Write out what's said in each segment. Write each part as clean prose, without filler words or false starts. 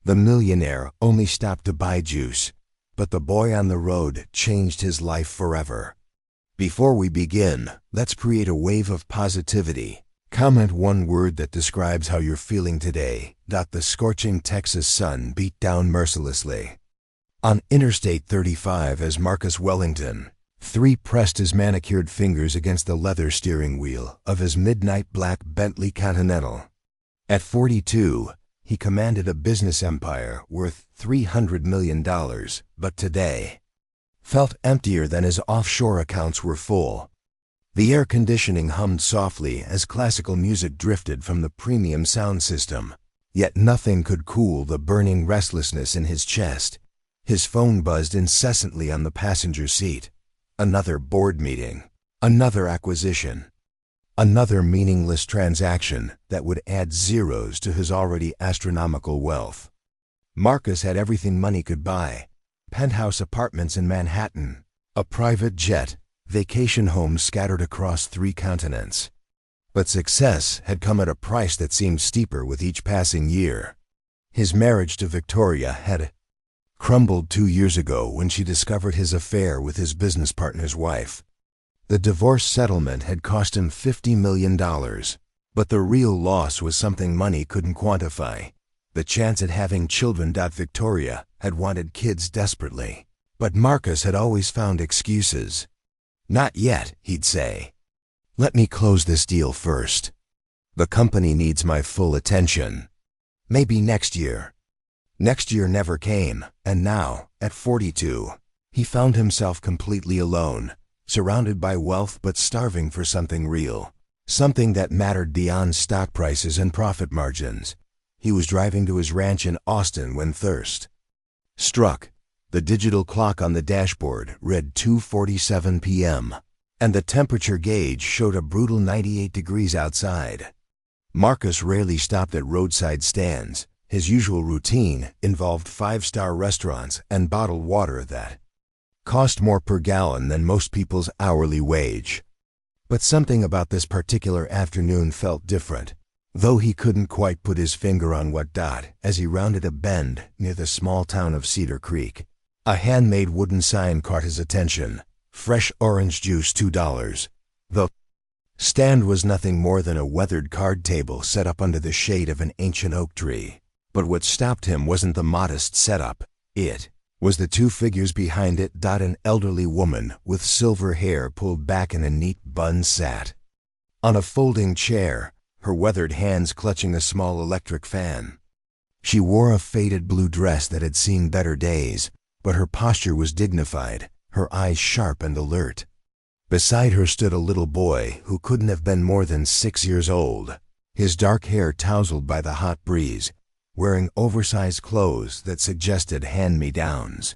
The millionaire only stopped to buy juice, but the boy on the road changed his life forever. Before we begin, let's create a wave of positivity. Comment one word that describes how you're feeling today. The scorching Texas sun beat down mercilessly on Interstate 35 as Marcus Wellington pressed his manicured fingers against the leather steering wheel of his midnight black Bentley Continental. At 42, he commanded a business empire worth $300 million, but today felt emptier than his offshore accounts were full. The air conditioning hummed softly as classical music drifted from the premium sound system, yet nothing could cool the burning restlessness in his chest. His phone buzzed incessantly on the passenger seat. Another board meeting, another acquisition, another meaningless transaction that would add zeros to his already astronomical wealth. Marcus had everything money could buy: penthouse apartments in Manhattan, a private jet, vacation homes scattered across 3 continents. But success had come at a price that seemed steeper with each passing year. His marriage to Victoria had crumbled 2 years ago when she discovered his affair with his business partner's wife. The divorce settlement had cost him $50 million, but the real loss was something money couldn't quantify: the chance at having children. Victoria had wanted kids desperately, but Marcus had always found excuses. "Not yet," he'd say. "Let me close this deal first. The company needs my full attention. Maybe next year." Next year never came, and now, at 42, he found himself completely alone, surrounded by wealth but starving for something real, something that mattered beyond stock prices and profit margins. He was driving to his ranch in Austin when thirst struck. The digital clock on the dashboard read 2:47 p.m., and the temperature gauge showed a brutal 98 degrees outside. Marcus rarely stopped at roadside stands. His usual routine involved 5-star restaurants and bottled water that cost more per gallon than most people's hourly wage. But something about this particular afternoon felt different, though he couldn't quite put his finger on what. As he rounded a bend near the small town of Cedar Creek, a handmade wooden sign caught his attention: "Fresh orange juice, $2. The stand was nothing more than a weathered card table set up under the shade of an ancient oak tree. But what stopped him wasn't the modest setup. It was the 2 figures behind it. An elderly woman with silver hair pulled back in a neat bun sat on a folding chair, her weathered hands clutching a small electric fan. She wore a faded blue dress that had seen better days, but her posture was dignified, her eyes sharp and alert. Beside her stood a little boy who couldn't have been more than 6 years old, his dark hair tousled by the hot breeze, wearing oversized clothes that suggested hand-me-downs.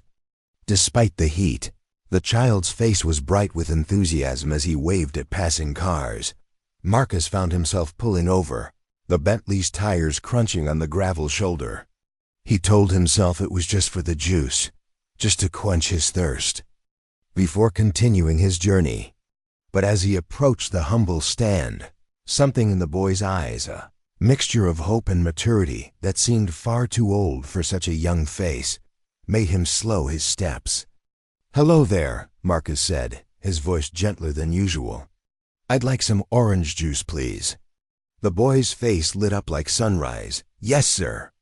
Despite the heat, the child's face was bright with enthusiasm as he waved at passing cars. Marcus found himself pulling over, the Bentley's tires crunching on the gravel shoulder. He told himself it was just for the juice, just to quench his thirst, before continuing his journey. But as he approached the humble stand, something in the boy's eyes, a mixture of hope and maturity that seemed far too old for such a young face, made him slow his steps. "Hello there," Marcus said, his voice gentler than usual. "I'd like some orange juice, please." The boy's face lit up like sunrise. "Yes, sir.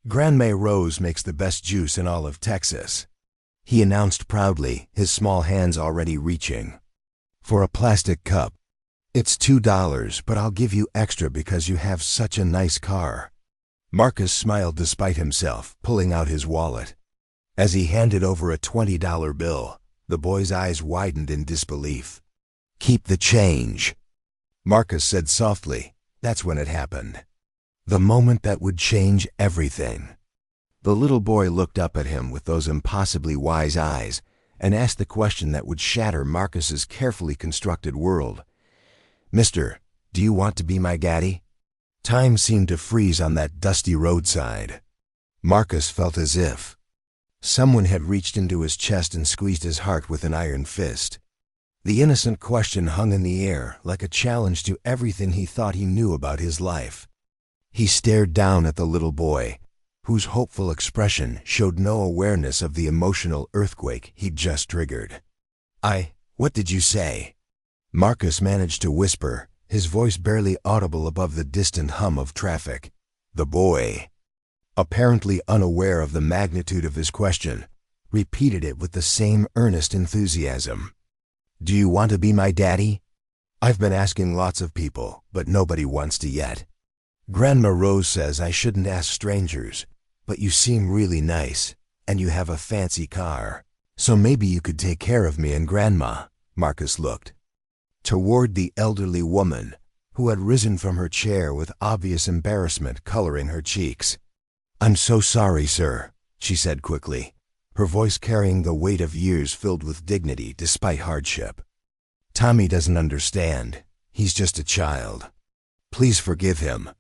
Grandma Rose makes the best juice in all of Texas," he announced proudly, his small hands already reaching for a plastic cup. "It's $2, but I'll give you extra because you have such a nice car." Marcus smiled despite himself, pulling out his wallet. As he handed over a $20 bill, the boy's eyes widened in disbelief. "Keep the change," Marcus said softly. That's when it happened. The moment that would change everything. The little boy looked up at him with those impossibly wise eyes and asked the question that would shatter Marcus's carefully constructed world. "Mister, do you want to be my gaddy?" Time seemed to freeze on that dusty roadside. Marcus felt as if someone had reached into his chest and squeezed his heart with an iron fist. The innocent question hung in the air like a challenge to everything he thought he knew about his life. He stared down at the little boy, whose hopeful expression showed no awareness of the emotional earthquake he'd just triggered. What did you say? Marcus managed to whisper, his voice barely audible above the distant hum of traffic. The boy, apparently unaware of the magnitude of his question, repeated it with the same earnest enthusiasm. Do you want to be my daddy? I've been asking lots of people, but nobody wants to yet. Grandma Rose says I shouldn't ask strangers, but you seem really nice, and you have a fancy car. So maybe you could take care of me and Grandma. Marcus looked toward the elderly woman, who had risen from her chair with obvious embarrassment coloring her cheeks. I'm so sorry, sir, she said quickly, her voice carrying the weight of years filled with dignity despite hardship. Tommy doesn't understand. He's just a child. Please forgive him.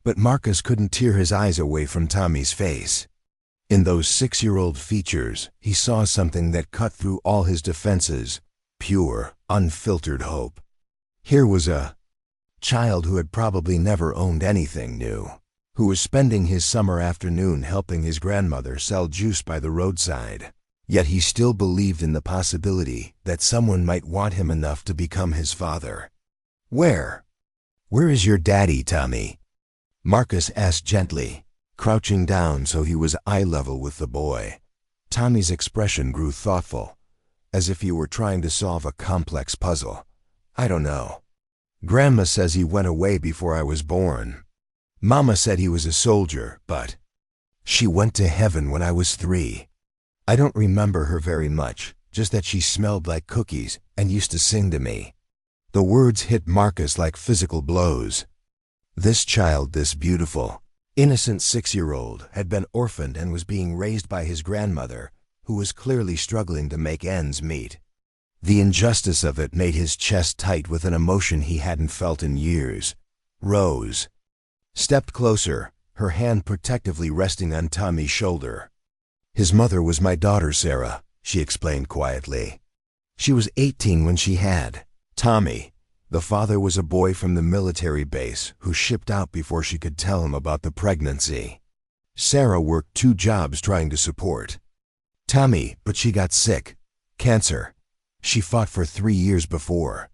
But Marcus couldn't tear his eyes away from Tommy's face. In those 6-year-old features, he saw something that cut through all his defenses, pure, unfiltered hope. Here was a child who had probably never owned anything new, who was spending his summer afternoon helping his grandmother sell juice by the roadside. Yet he still believed in the possibility that someone might want him enough to become his father. Where is your daddy, Tommy? Marcus asked gently, crouching down so he was eye level with the boy. Tommy's expression grew thoughtful, as if he were trying to solve a complex puzzle. I don't know. Grandma says he went away before I was born. Mama said he was a soldier, but she went to heaven when I was 3. I don't remember her very much, just that she smelled like cookies and used to sing to me. The words hit Marcus like physical blows. This child, this beautiful, innocent 6-year-old, had been orphaned and was being raised by his grandmother, who was clearly struggling to make ends meet. The injustice of it made his chest tight with an emotion he hadn't felt in years. Rose stepped closer, her hand protectively resting on Tommy's shoulder. His mother was my daughter, Sarah, she explained quietly. She was 18 when she had Tommy. The father was a boy from the military base who shipped out before she could tell him about the pregnancy. Sarah worked 2 jobs trying to support Tommy, but she got sick. Cancer. She fought for 3 years before.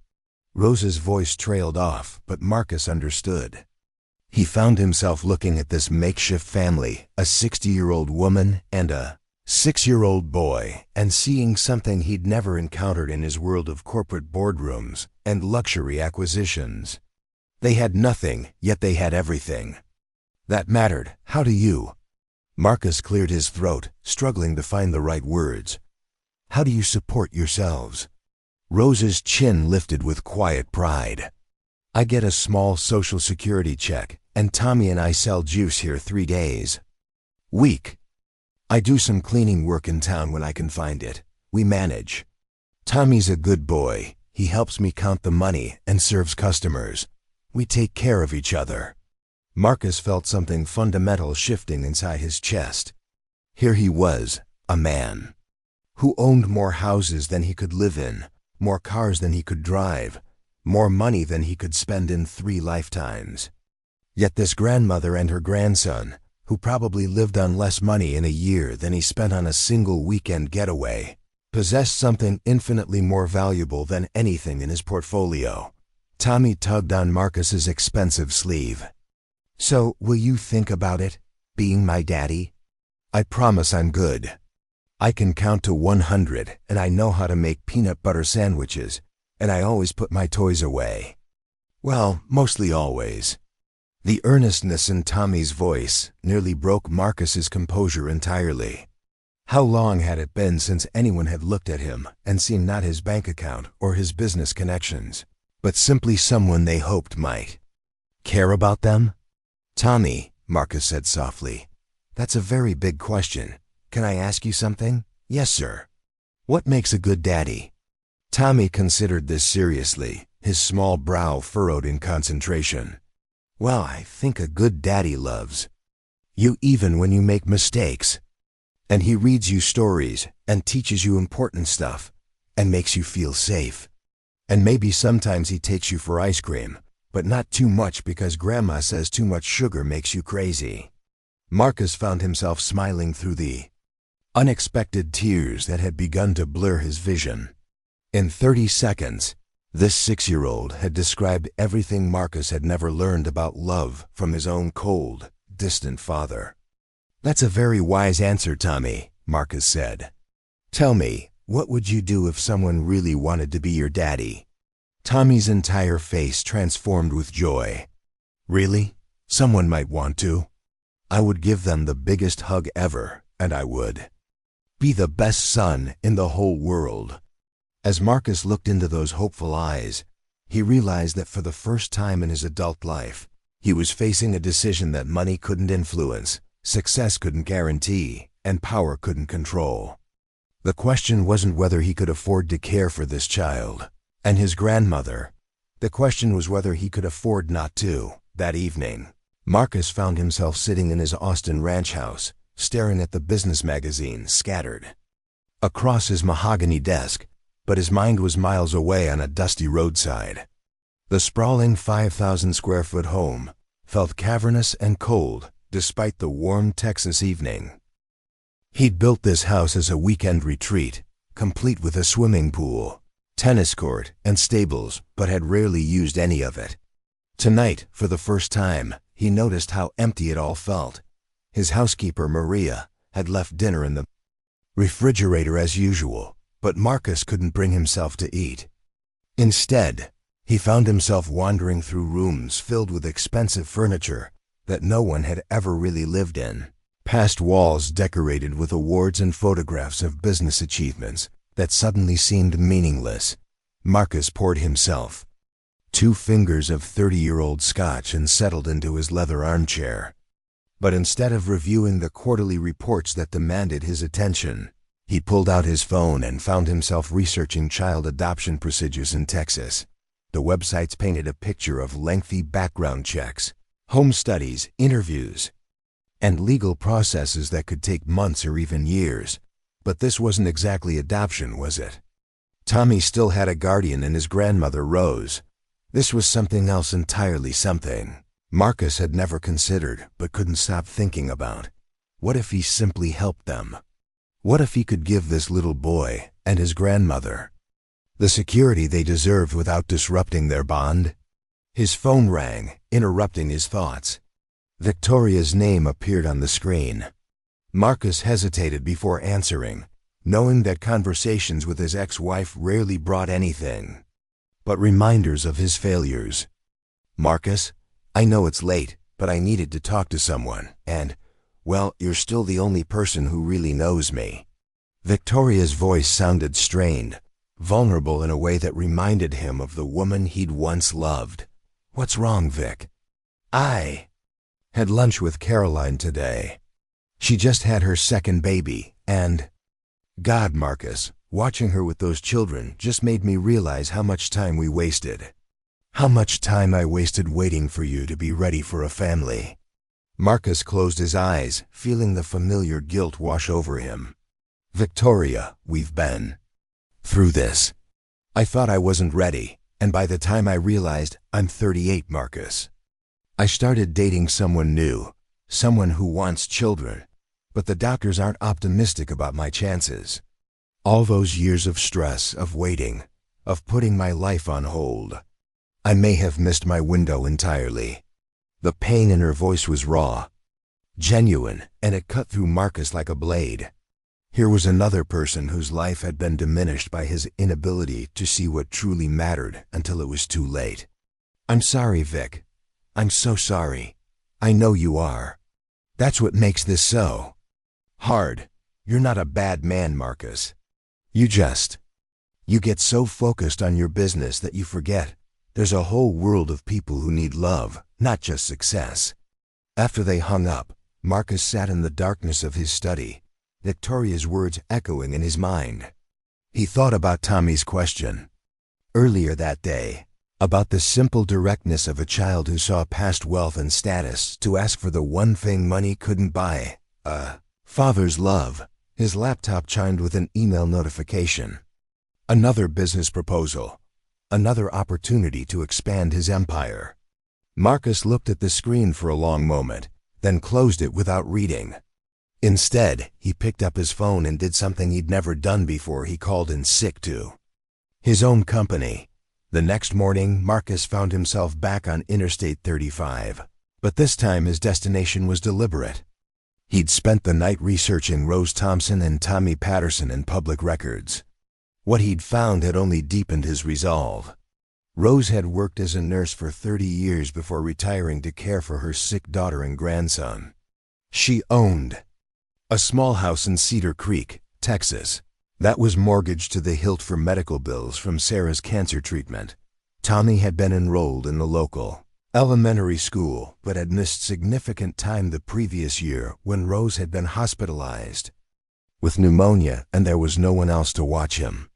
Rose's voice trailed off, but Marcus understood. He found himself looking at this makeshift family, a 60-year-old woman and a 6-year-old boy, and seeing something he'd never encountered in his world of corporate boardrooms and luxury acquisitions. They had nothing, yet they had everything. That mattered. How do you? Marcus cleared his throat, struggling to find the right words. How do you support yourselves? Rose's chin lifted with quiet pride. I get a small social security check, and Tommy and I sell juice here 3 days a week. I do some cleaning work in town when I can find it. We manage. Tommy's a good boy. He helps me count the money and serves customers. We take care of each other. Marcus felt something fundamental shifting inside his chest. Here he was, a man who owned more houses than he could live in, more cars than he could drive, more money than he could spend in 3 lifetimes. Yet this grandmother and her grandson, who probably lived on less money in a year than he spent on a single weekend getaway, possessed something infinitely more valuable than anything in his portfolio. Tommy tugged on Marcus's expensive sleeve. So, will you think about it, being my daddy? I promise I'm good. I can count to 100, and I know how to make peanut butter sandwiches, and I always put my toys away. Well, mostly always. The earnestness in Tommy's voice nearly broke Marcus's composure entirely. How long had it been since anyone had looked at him and seen not his bank account or his business connections, but simply someone they hoped might care about them? Tommy, Marcus said softly, that's a very big question. Can I ask you something? Yes, sir. What makes a good daddy? Tommy considered this seriously, his small brow furrowed in concentration. Well, I think a good daddy loves you even when you make mistakes. And he reads you stories and teaches you important stuff and makes you feel safe. And maybe sometimes he takes you for ice cream, but not too much because Grandma says too much sugar makes you crazy. Marcus found himself smiling through the unexpected tears that had begun to blur his vision. In 30 seconds, this 6-year-old had described everything Marcus had never learned about love from his own cold, distant father. "That's a very wise answer, Tommy," Marcus said. "Tell me, what would you do if someone really wanted to be your daddy?" Tommy's entire face transformed with joy. "Really? Someone might want to? I would give them the biggest hug ever, and I would be the best son in the whole world." As Marcus looked into those hopeful eyes, he realized that for the first time in his adult life, he was facing a decision that money couldn't influence, success couldn't guarantee, and power couldn't control. The question wasn't whether he could afford to care for this child and his grandmother. The question was whether he could afford not to. That evening, Marcus found himself sitting in his Austin ranch house, staring at the business magazines scattered across his mahogany desk, but his mind was miles away on a dusty roadside. The sprawling 5,000-square-foot home felt cavernous and cold despite the warm Texas evening. He'd built this house as a weekend retreat, complete with a swimming pool, tennis court, and stables, but had rarely used any of it. Tonight, for the first time, he noticed how empty it all felt. His housekeeper, Maria, had left dinner in the refrigerator as usual, but Marcus couldn't bring himself to eat. Instead, he found himself wandering through rooms filled with expensive furniture that no one had ever really lived in, past walls decorated with awards and photographs of business achievements that suddenly seemed meaningless. Marcus poured himself 2 fingers of 30-year-old scotch and settled into his leather armchair. But instead of reviewing the quarterly reports that demanded his attention, he pulled out his phone and found himself researching child adoption procedures in Texas. The websites painted a picture of lengthy background checks, home studies, interviews, and legal processes that could take months or even years. But this wasn't exactly adoption, was it? Tommy still had a guardian in his grandmother, Rose. This was something else entirely, something Marcus had never considered but couldn't stop thinking about. What if he simply helped them? What if he could give this little boy and his grandmother the security they deserved without disrupting their bond? His phone rang, interrupting his thoughts. Victoria's name appeared on the screen. Marcus hesitated before answering, knowing that conversations with his ex-wife rarely brought anything but reminders of his failures. "Marcus, I know it's late, but I needed to talk to someone, and, well, you're still the only person who really knows me." Victoria's voice sounded strained, vulnerable in a way that reminded him of the woman he'd once loved. "What's wrong, Vic?" "I had lunch with Caroline today. She just had her second baby, and God, Marcus, watching her with those children just made me realize how much time we wasted. How much time I wasted waiting for you to be ready for a family." Marcus closed his eyes, feeling the familiar guilt wash over him. "Victoria, we've been through this. I thought I wasn't ready, and by the time I realized, I'm 38, Marcus. I started dating someone new, someone who wants children, but the doctors aren't optimistic about my chances. All those years of stress, of waiting, of putting my life on hold. I may have missed my window entirely." The pain in her voice was raw, genuine, and it cut through Marcus like a blade. Here was another person whose life had been diminished by his inability to see what truly mattered until it was too late. "I'm sorry, Vic. I'm so sorry. I know you are. That's what makes this so hard. You're not a bad man, Marcus. You get so focused on your business that you forget there's a whole world of people who need love, not just success." After they hung up, Marcus sat in the darkness of his study, Victoria's words echoing in his mind. He thought about Tommy's question earlier that day, about the simple directness of a child who saw past wealth and status to ask for the one thing money couldn't buy, a father's love. His laptop chimed with an email notification. Another business proposal. Another opportunity to expand his empire. Marcus looked at the screen for a long moment, then closed it without reading. Instead, he picked up his phone and did something he'd never done before. He called in sick to his own company. The next morning, Marcus found himself back on Interstate 35. But this time his destination was deliberate. He'd spent the night researching Rose Thompson and Tommy Patterson in public records. What he'd found had only deepened his resolve. Rose had worked as a nurse for 30 years before retiring to care for her sick daughter and grandson. She owned a small house in Cedar Creek, Texas, that was mortgaged to the hilt for medical bills from Sarah's cancer treatment. Tommy had been enrolled in the local elementary school, but had missed significant time the previous year when Rose had been hospitalized with pneumonia, and there was no one else to watch him.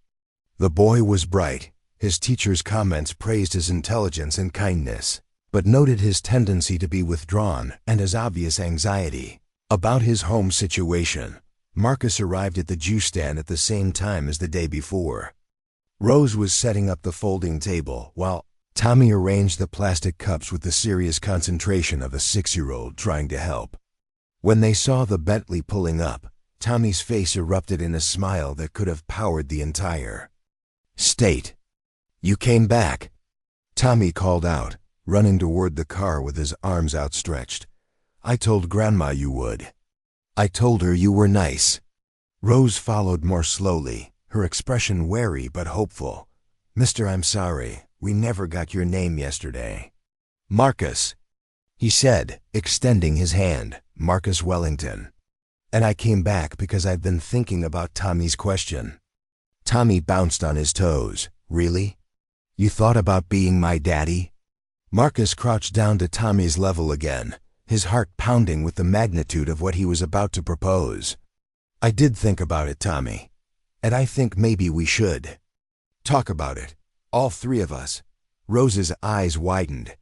The boy was bright. His teacher's comments praised his intelligence and kindness, but noted his tendency to be withdrawn and his obvious anxiety about his home situation. Marcus arrived at the juice stand at the same time as the day before. Rose was setting up the folding table, while Tommy arranged the plastic cups with the serious concentration of a 6-year-old trying to help. When they saw the Bentley pulling up, Tommy's face erupted in a smile that could have powered the entire state. "You came back," Tommy called out, running toward the car with his arms outstretched. "I told Grandma you would. I told her you were nice." Rose followed more slowly, her expression wary but hopeful. "Mister, I'm sorry. We never got your name yesterday." "Marcus," he said, extending his hand. "Marcus Wellington. And I came back because I've been thinking about Tommy's question." Tommy bounced on his toes. "Really? You thought about being my daddy?" Marcus crouched down to Tommy's level again, his heart pounding with the magnitude of what he was about to propose. "I did think about it, Tommy. And I think maybe we should talk about it. All three of us." Rose's eyes widened.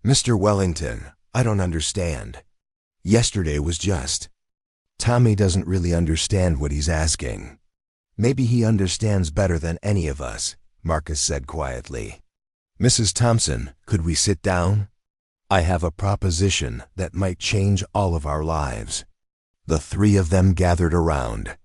"Mr. Wellington, I don't understand. Yesterday was just—" Tommy doesn't really understand what he's asking. "Maybe he understands better than any of us," Marcus said quietly. "Mrs. Thompson, could we sit down? I have a proposition that might change all of our lives." The three of them gathered around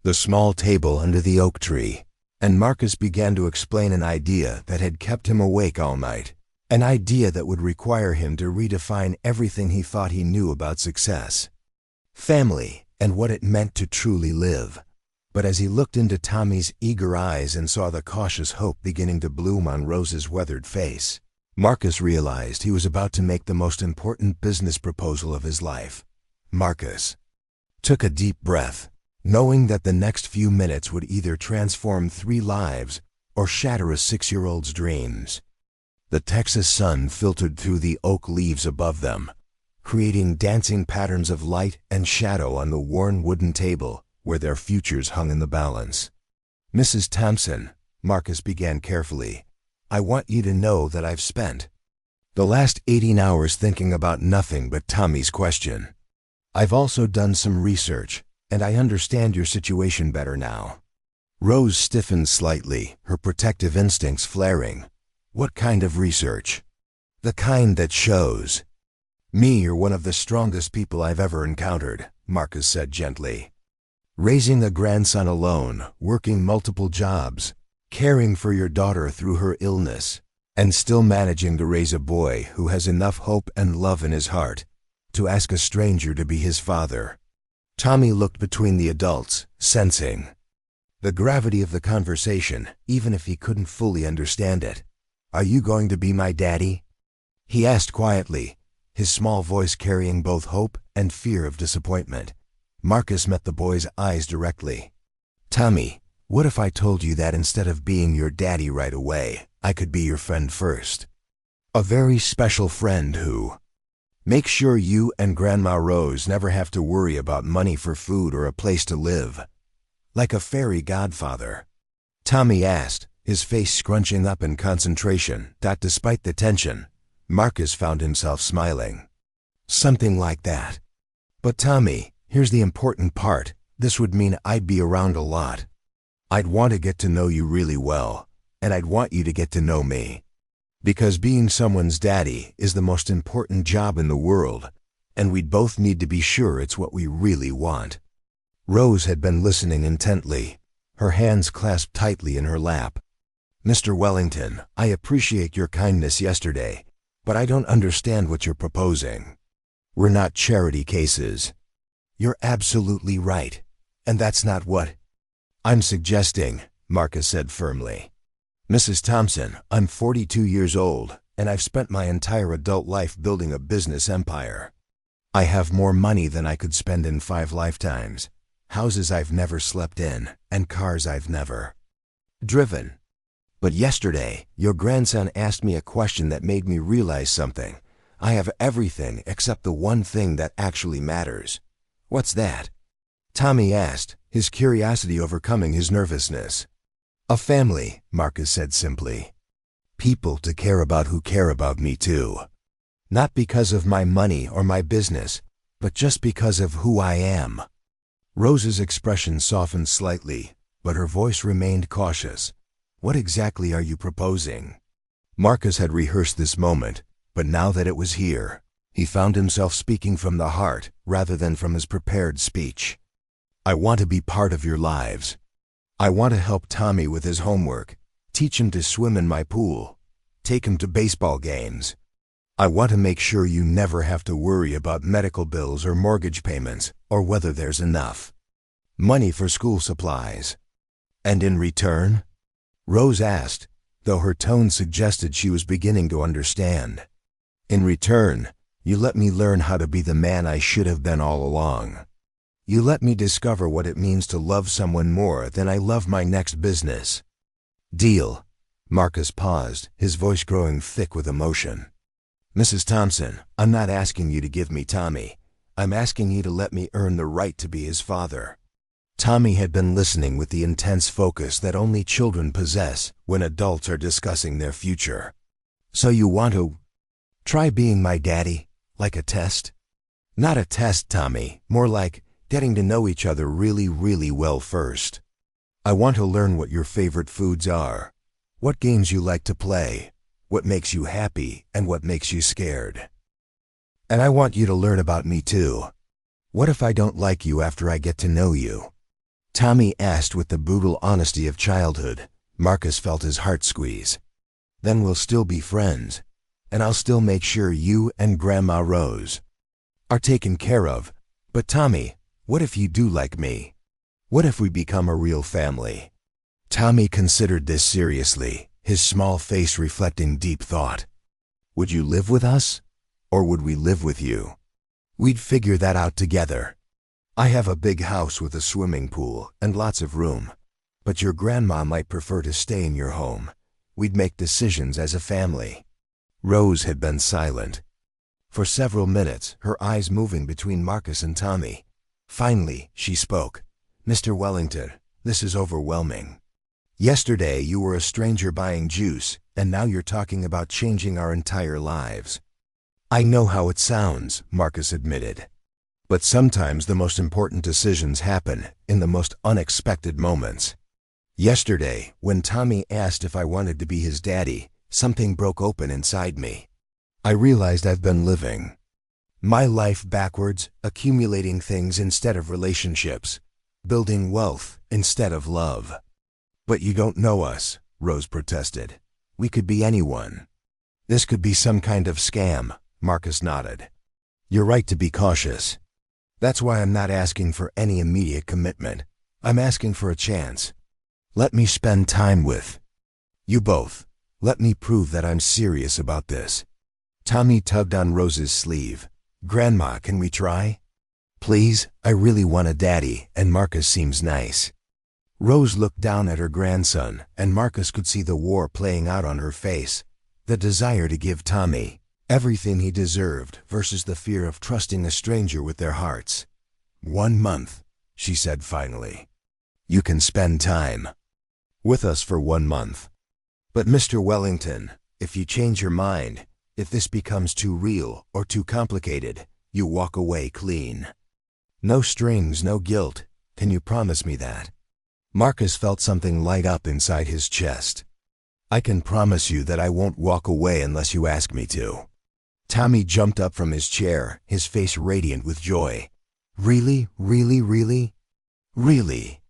the small table under the oak tree, and Marcus began to explain an idea that had kept him awake all night, an idea that would require him to redefine everything he thought he knew about success, family, and what it meant to truly live. But as he looked into Tommy's eager eyes and saw the cautious hope beginning to bloom on Rose's weathered face, Marcus realized he was about to make the most important business proposal of his life. Marcus took a deep breath, knowing that the next few minutes would either transform 3 lives or shatter a 6-year-old's dreams. The Texas sun filtered through the oak leaves above them, creating dancing patterns of light and shadow on the worn wooden table where their futures hung in the balance. "Mrs. Thompson," Marcus began carefully, "I want you to know that I've spent the last 18 hours thinking about nothing but Tommy's question. I've also done some research, and I understand your situation better now." Rose stiffened slightly, her protective instincts flaring. "What kind of research?" "The kind that shows me you're one of the strongest people I've ever encountered," Marcus said gently. "Raising a grandson alone, working multiple jobs, caring for your daughter through her illness, and still managing to raise a boy who has enough hope and love in his heart to ask a stranger to be his father." Tommy looked between the adults, sensing the gravity of the conversation, even if he couldn't fully understand it. "Are you going to be my daddy?" he asked quietly, his small voice carrying both hope and fear of disappointment. Marcus met the boy's eyes directly. "Tommy, what if I told you that instead of being your daddy right away, I could be your friend first? A very special friend who makes sure you and Grandma Rose never have to worry about money for food or a place to live. Like a fairy godfather?" Tommy asked, his face scrunching up in concentration. Despite the tension, Marcus found himself smiling. "Something like that. But Tommy, here's the important part. This would mean I'd be around a lot. I'd want to get to know you really well, and I'd want you to get to know me. Because being someone's daddy is the most important job in the world, And we'd both need to be sure it's what we really want. Rose had been listening intently, her hands clasped tightly in her lap. Mr. Wellington, I appreciate your kindness yesterday, but I don't understand what you're proposing. We're not charity cases. You're absolutely right, and that's not what I'm suggesting, Marcus said firmly. Mrs. Thompson, I'm 42 years old, and I've spent my entire adult life building a business empire. I have more money than I could spend in 5 lifetimes, houses I've never slept in, and cars I've never driven. But yesterday, your grandson asked me a question that made me realize something. I have everything except the one thing that actually matters. What's that? Tommy asked, his curiosity overcoming his nervousness. A family, Marcus said simply. People to care about who care about me too. Not because of my money or my business, but just because of who I am. Rose's expression softened slightly, but her voice remained cautious. What exactly are you proposing? Marcus had rehearsed this moment, but now that it was here, he found himself speaking from the heart rather than from his prepared speech. I want to be part of your lives. I want to help Tommy with his homework, teach him to swim in my pool, take him to baseball games. I want to make sure you never have to worry about medical bills or mortgage payments or whether there's enough money for school supplies. And in return? Rose asked, though her tone suggested she was beginning to understand. In return, you let me learn how to be the man I should have been all along. You let me discover what it means to love someone more than I love my next business. Deal. Marcus paused, his voice growing thick with emotion. Mrs. Thompson, I'm not asking you to give me Tommy. I'm asking you to let me earn the right to be his father. Tommy had been listening with the intense focus that only children possess when adults are discussing their future. So you want to try being my daddy, like a test? Not a test, Tommy, more like getting to know each other really, really well first. I want to learn what your favorite foods are, what games you like to play, what makes you happy and what makes you scared. And I want you to learn about me too. What if I don't like you after I get to know you? Tommy asked with the brutal honesty of childhood. Marcus felt his heart squeeze. Then we'll still be friends, and I'll still make sure you and Grandma Rose are taken care of. But Tommy, what if you do like me? What if we become a real family? Tommy considered this seriously, his small face reflecting deep thought. Would you live with us? Or would we live with you? We'd figure that out together. I have a big house with a swimming pool and lots of room, but your grandma might prefer to stay in your home. We'd make decisions as a family. Rose had been silent for several minutes, her eyes moving between Marcus and Tommy. Finally, she spoke. Mr. Wellington, this is overwhelming. Yesterday you were a stranger buying juice, and now you're talking about changing our entire lives. I know how it sounds, Marcus admitted. But sometimes the most important decisions happen in the most unexpected moments. Yesterday, when Tommy asked if I wanted to be his daddy, something broke open inside me. I realized I've been living my life backwards, accumulating things instead of relationships, building wealth instead of love. But you don't know us, Rose protested. We could be anyone. This could be some kind of scam, Marcus nodded. You're right to be cautious. That's why I'm not asking for any immediate commitment. I'm asking for a chance. Let me spend time with you both. Let me prove that I'm serious about this. Tommy tugged on Rose's sleeve. Grandma, can we try? Please, I really want a daddy, and Marcus seems nice. Rose looked down at her grandson, and Marcus could see the war playing out on her face. The desire to give Tommy everything he deserved versus the fear of trusting a stranger with their hearts. 1 month, she said finally. You can spend time with us for 1 month. But Mr. Wellington, if you change your mind, if this becomes too real or too complicated, you walk away clean. No strings, no guilt. Can you promise me that? Marcus felt something light up inside his chest. I can promise you that I won't walk away unless you ask me to. Tommy jumped up from his chair, his face radiant with joy. Really, really, really? Really?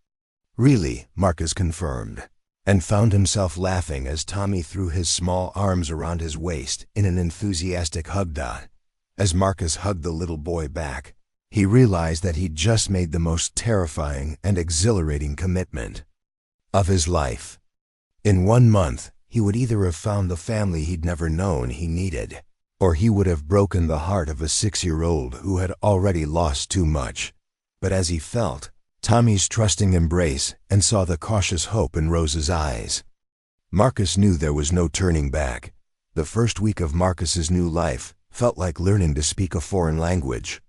Really, Marcus confirmed, and found himself laughing as Tommy threw his small arms around his waist in an enthusiastic hug. As Marcus hugged the little boy back, he realized that he'd just made the most terrifying and exhilarating commitment of his life. In 1 month, he would either have found the family he'd never known he needed, or he would have broken the heart of a 6-year-old who had already lost too much. But as he felt Tommy's trusting embrace and saw the cautious hope in Rose's eyes, Marcus knew there was no turning back. The first week of Marcus's new life felt like learning to speak a foreign language.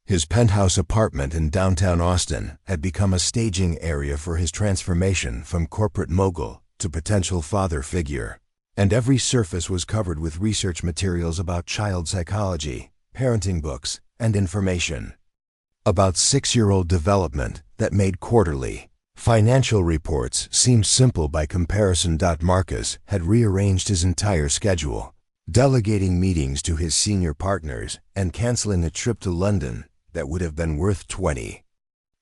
His penthouse apartment in downtown Austin had become a staging area for his transformation from corporate mogul to potential father figure, and every surface was covered with research materials about child psychology, parenting books, and information about 6-year-old development that made quarterly financial reports seem simple by comparison. Marcus had rearranged his entire schedule, delegating meetings to his senior partners and canceling a trip to London that would have been worth $20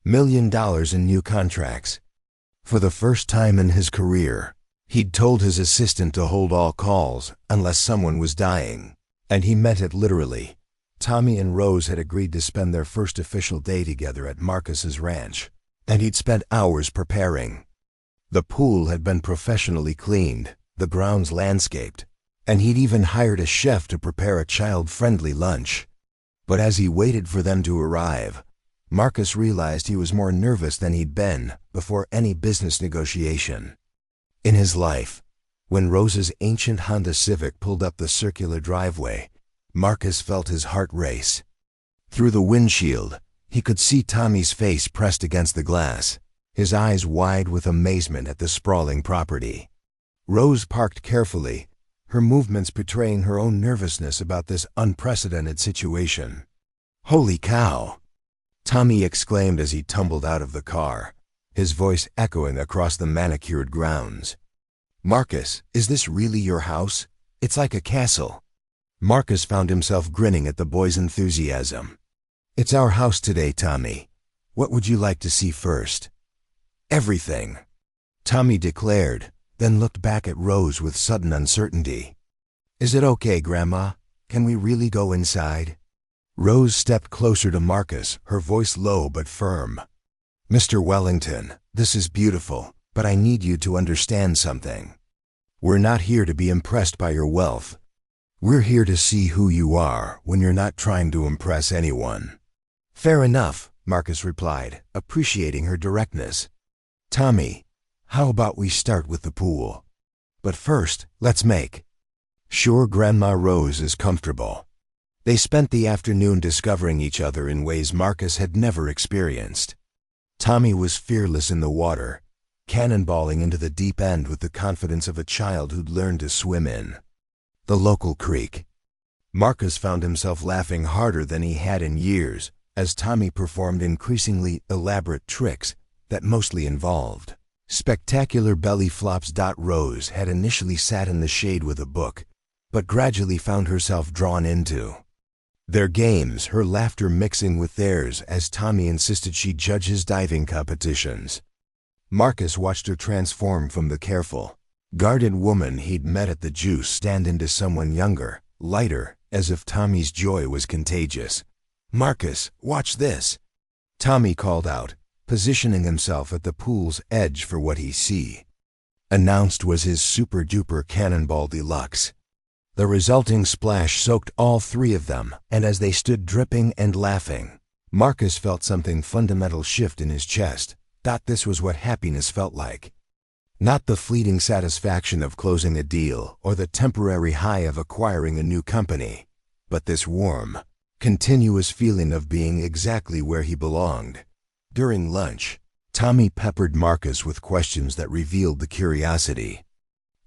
million in new contracts. For the first time in his career, he'd told his assistant to hold all calls unless someone was dying, and he meant it literally. Tommy and Rose had agreed to spend their first official day together at Marcus's ranch, and he'd spent hours preparing. The pool had been professionally cleaned, the grounds landscaped, and he'd even hired a chef to prepare a child-friendly lunch. But as he waited for them to arrive, Marcus realized he was more nervous than he'd been before any business negotiation in his life. When Rose's ancient Honda Civic pulled up the circular driveway, Marcus felt his heart race. Through the windshield, he could see Tommy's face pressed against the glass, his eyes wide with amazement at the sprawling property. Rose parked carefully, her movements betraying her own nervousness about this unprecedented situation. "Holy cow!" Tommy exclaimed as he tumbled out of the car, his voice echoing across the manicured grounds. "Marcus, is this really your house? It's like a castle." Marcus found himself grinning at the boy's enthusiasm. "It's our house today, Tommy. What would you like to see first?" "Everything," Tommy declared, then looked back at Rose with sudden uncertainty. "Is it okay, Grandma? Can we really go inside?" Rose stepped closer to Marcus, her voice low but firm. "Mr. Wellington, this is beautiful, but I need you to understand something. We're not here to be impressed by your wealth. We're here to see who you are when you're not trying to impress anyone." "Fair enough," Marcus replied, appreciating her directness. "Tommy, how about we start with the pool? But first, let's make sure Grandma Rose is comfortable." They spent the afternoon discovering each other in ways Marcus had never experienced. Tommy was fearless in the water, cannonballing into the deep end with the confidence of a child who'd learned to swim in the local creek. Marcus found himself laughing harder than he had in years as Tommy performed increasingly elaborate tricks that mostly involved spectacular belly flops. Rose had initially sat in the shade with a book, but gradually found herself drawn into their games, her laughter mixing with theirs as Tommy insisted she judge his diving competitions. Marcus watched her transform from the careful, guarded woman he'd met at the juice stand into someone younger, lighter, as if Tommy's joy was contagious. "Marcus, watch this," Tommy called out, positioning himself at the pool's edge for what he see. Announced was his super-duper cannonball deluxe. The resulting splash soaked all three of them, and as they stood dripping and laughing, Marcus felt something fundamental shift in his chest. This was what happiness felt like. Not the fleeting satisfaction of closing a deal or the temporary high of acquiring a new company, but this warm, continuous feeling of being exactly where he belonged. During lunch, Tommy peppered Marcus with questions that revealed the curiosity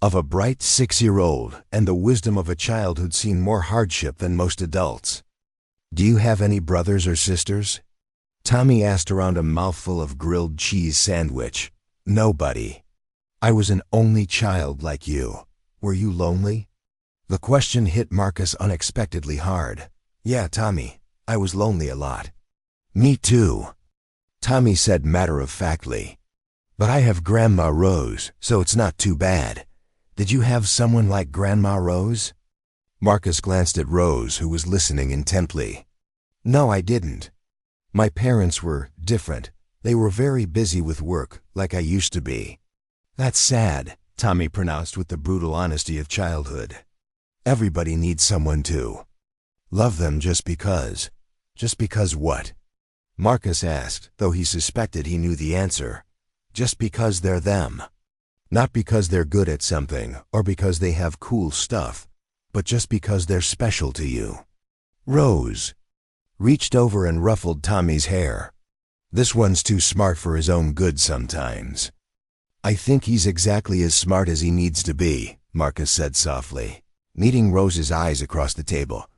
of a bright 6-year-old and the wisdom of a child who'd seen more hardship than most adults. "Do you have any brothers or sisters?" Tommy asked around a mouthful of grilled cheese sandwich. "Nobody. I was an only child like you. Were you lonely?" The question hit Marcus unexpectedly hard. Yeah, Tommy, I was lonely a lot. Me too, Tommy said matter-of-factly. But I have Grandma Rose, so it's not too bad. Did you have someone like Grandma Rose? Marcus glanced at Rose, who was listening intently. No, I didn't. My parents were different. They were very busy with work, like I used to be. That's sad, Tommy pronounced with the brutal honesty of childhood. Everybody needs someone to love them just because. Just because what? Marcus asked, though he suspected he knew the answer. Just because they're them. Not because they're good at something, or because they have cool stuff, but just because they're special to you. Rose reached over and ruffled Tommy's hair. This one's too smart for his own good sometimes. I think he's exactly as smart as he needs to be, Marcus said softly, meeting Rose's eyes across the table.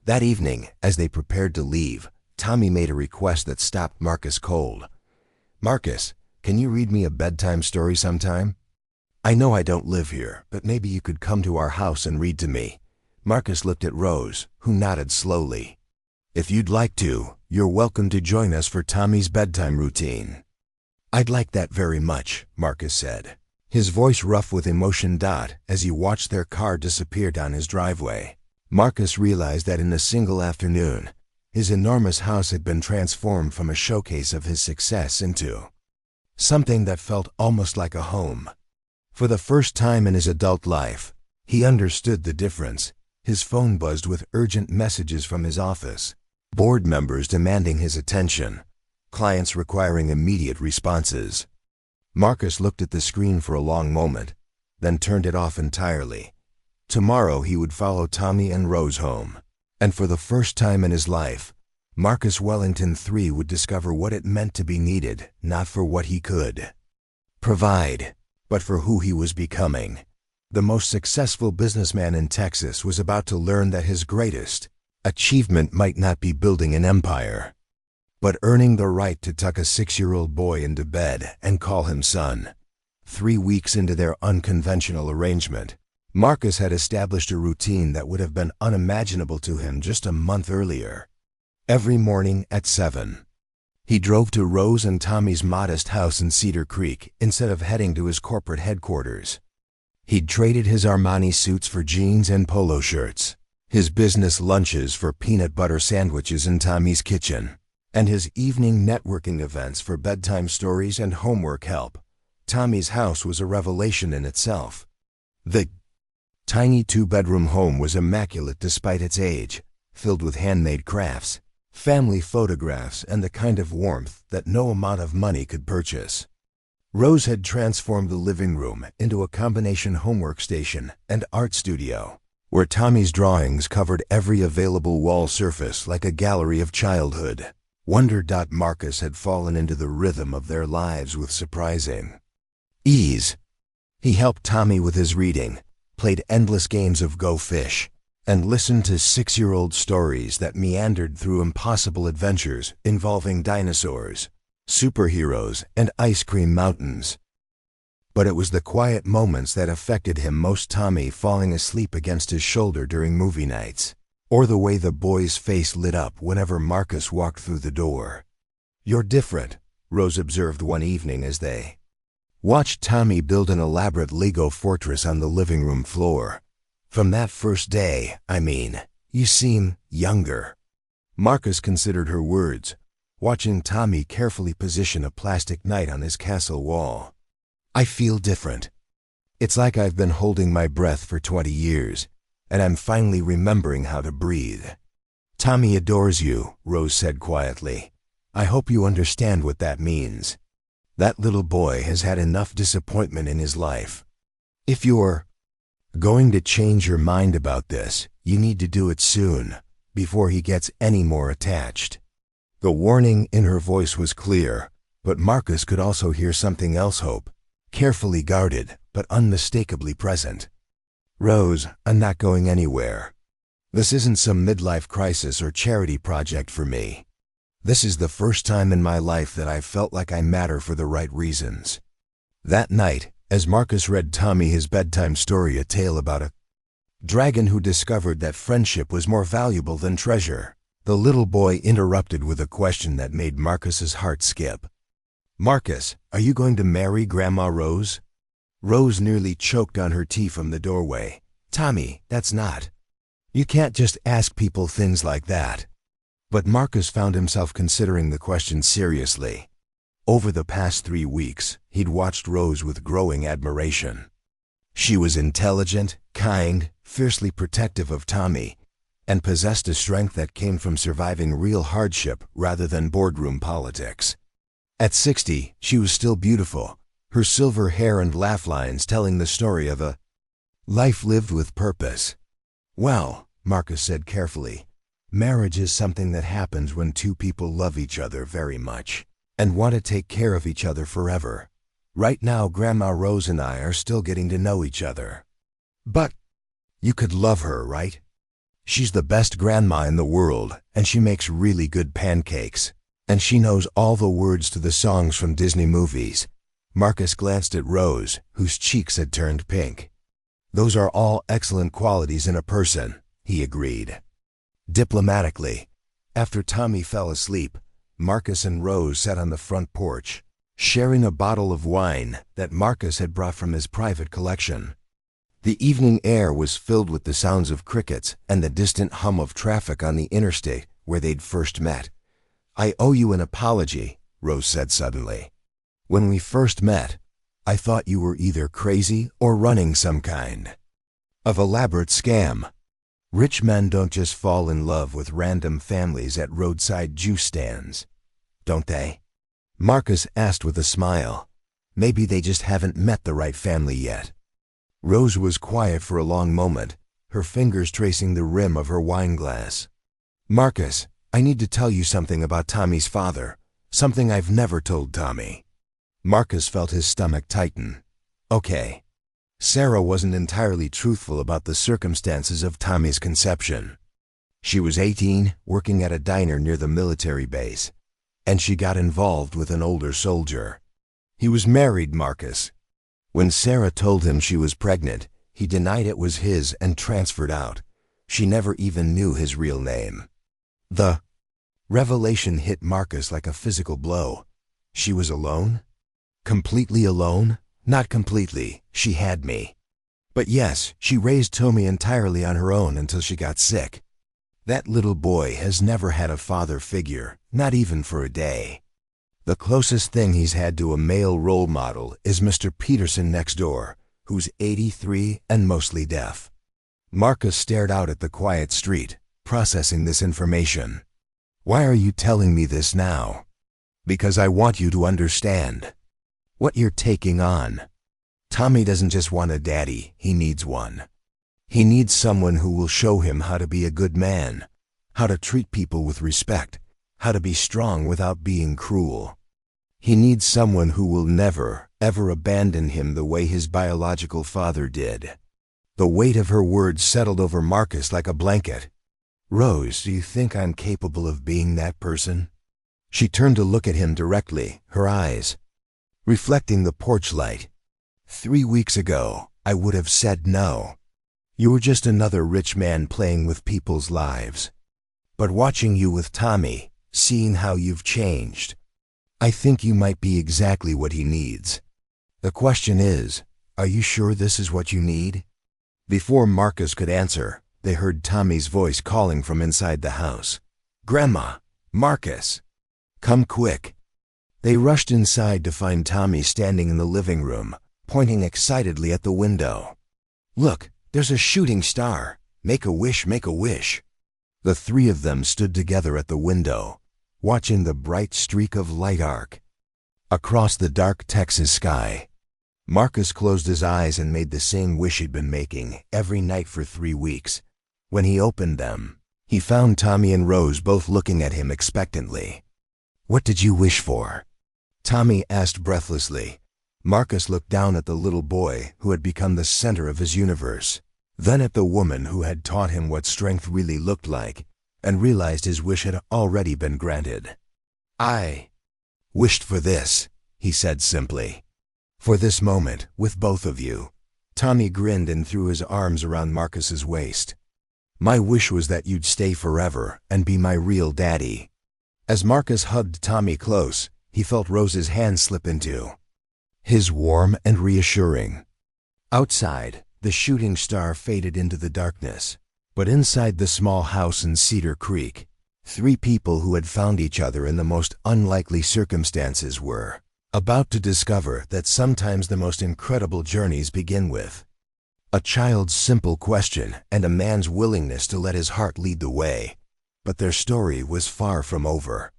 That evening, as they prepared to leave, Tommy made a request that stopped Marcus cold. Marcus, can you read me a bedtime story sometime? I know I don't live here, but maybe you could come to our house and read to me. Marcus looked at Rose, who nodded slowly. If you'd like to, you're welcome to join us for Tommy's bedtime routine. I'd like that very much, Marcus said, his voice rough with emotion. As he watched their car disappear down his driveway, Marcus realized that in a single afternoon, his enormous house had been transformed from a showcase of his success into something that felt almost like a home. For the first time in his adult life, he understood the difference. His phone buzzed with urgent messages from his office, board members demanding his attention, clients requiring immediate responses. Marcus looked at the screen for a long moment, then turned it off entirely. Tomorrow he would follow Tommy and Rose home, and for the first time in his life, Marcus Wellington III would discover what it meant to be needed, not for what he could provide, but for who he was becoming. The most successful businessman in Texas was about to learn that his greatest achievement might not be building an empire, but earning the right to tuck a 6-year-old boy into bed and call him son. 3 weeks into their unconventional arrangement, Marcus had established a routine that would have been unimaginable to him just a month earlier. Every morning at 7, he drove to Rose and Tommy's modest house in Cedar Creek instead of heading to his corporate headquarters. He'd traded his Armani suits for jeans and polo shirts, his business lunches for peanut butter sandwiches in Tommy's kitchen, and his evening networking events for bedtime stories and homework help. Tommy's house was a revelation in itself. The tiny 2-bedroom home was immaculate despite its age, filled with handmade crafts, family photographs, and the kind of warmth that no amount of money could purchase. Rose had transformed the living room into a combination homework station and art studio, where Tommy's drawings covered every available wall surface like a gallery of childhood wonder. Marcus had fallen into the rhythm of their lives with surprising ease. He helped Tommy with his reading, played endless games of Go Fish, and listened to 6-year-old stories that meandered through impossible adventures involving dinosaurs, superheroes, and ice cream mountains. But it was the quiet moments that affected him most. Tommy falling asleep against his shoulder during movie nights, or the way the boy's face lit up whenever Marcus walked through the door. You're different, Rose observed one evening as they watched Tommy build an elaborate Lego fortress on the living room floor. From that first day, you seem younger. Marcus considered her words, watching Tommy carefully position a plastic knight on his castle wall. I feel different. It's like I've been holding my breath for 20 years, and I'm finally remembering how to breathe. Tommy adores you, Rose said quietly. I hope you understand what that means. That little boy has had enough disappointment in his life. If you're going to change your mind about this, you need to do it soon, before he gets any more attached. The warning in her voice was clear, but Marcus could also hear something else: hope, carefully guarded, but unmistakably present. Rose, I'm not going anywhere. This isn't some midlife crisis or charity project for me. This is the first time in my life that I've felt like I matter for the right reasons. That night, as Marcus read Tommy his bedtime story, a tale about a Dragon who discovered that friendship was more valuable than treasure. The little boy interrupted with a question that made Marcus's heart skip. Marcus, are you going to marry Grandma Rose? Rose nearly choked on her tea from the doorway. Tommy, that's not. You can't just ask people things like that. But Marcus found himself considering the question seriously. Over the past 3 weeks, he'd watched Rose with growing admiration. She was intelligent, kind, fiercely protective of Tommy, and possessed a strength that came from surviving real hardship rather than boardroom politics. At 60, she was still beautiful, her silver hair and laugh lines telling the story of a life lived with purpose. Well, Marcus said carefully, marriage is something that happens when two people love each other very much and want to take care of each other forever. Right now, Grandma Rose and I are still getting to know each other. But you could love her, right? She's the best grandma in the world, and she makes really good pancakes. And she knows all the words to the songs from Disney movies. Marcus glanced at Rose, whose cheeks had turned pink. Those are all excellent qualities in a person, he agreed. Diplomatically, after Tommy fell asleep, Marcus and Rose sat on the front porch, sharing a bottle of wine that Marcus had brought from his private collection. The evening air was filled with the sounds of crickets and the distant hum of traffic on the interstate where they'd first met. I owe you an apology, Rose said suddenly. When we first met, I thought you were either crazy or running some kind of elaborate scam. Rich men don't just fall in love with random families at roadside juice stands, don't they? Marcus asked with a smile. Maybe they just haven't met the right family yet. Rose was quiet for a long moment, her fingers tracing the rim of her wine glass. Marcus, I need to tell you something about Tommy's father, something I've never told Tommy. Marcus felt his stomach tighten. Okay. Sarah wasn't entirely truthful about the circumstances of Tommy's conception. She was 18, working at a diner near the military base, and she got involved with an older soldier. He was married, Marcus. When Sarah told him she was pregnant, he denied it was his and transferred out. She never even knew his real name. The revelation hit Marcus like a physical blow. She was alone? Completely alone? Not completely. She had me. But yes, she raised Tommy entirely on her own until she got sick. That little boy has never had a father figure, not even for a day. The closest thing he's had to a male role model is Mr. Peterson next door, who's 83 and mostly deaf. Marcus stared out at the quiet street, processing this information. Why are you telling me this now? Because I want you to understand what you're taking on. Tommy doesn't just want a daddy, he needs one. He needs someone who will show him how to be a good man, how to treat people with respect, how to be strong without being cruel. He needs someone who will never, ever abandon him the way his biological father did. The weight of her words settled over Marcus like a blanket. Rose, do you think I'm capable of being that person? She turned to look at him directly, her eyes reflecting the porch light. 3 weeks ago, I would have said no. You were just another rich man playing with people's lives. But watching you with Tommy, seeing how you've changed, I think you might be exactly what he needs. The question is, are you sure this is what you need? Before Marcus could answer, they heard Tommy's voice calling from inside the house. Grandma, Marcus, come quick. They rushed inside to find Tommy standing in the living room, pointing excitedly at the window. Look, there's a shooting star. Make a wish, make a wish. The three of them stood together at the window, watching the bright streak of light arc across the dark Texas sky. Marcus closed his eyes and made the same wish he'd been making every night for 3 weeks. When he opened them, he found Tommy and Rose both looking at him expectantly. What did you wish for? Tommy asked breathlessly. Marcus looked down at the little boy who had become the center of his universe, then at the woman who had taught him what strength really looked like, and realized his wish had already been granted. I wished for this, he said simply. For this moment, with both of you. Tommy grinned and threw his arms around Marcus's waist. "My wish was that you'd stay forever and be my real daddy." As Marcus hugged Tommy close, he felt Rose's hand slip into his, warm and reassuring. Outside, the shooting star faded into the darkness, but inside the small house in Cedar Creek, three people who had found each other in the most unlikely circumstances were about to discover that sometimes the most incredible journeys begin with a child's simple question and a man's willingness to let his heart lead the way. But their story was far from over.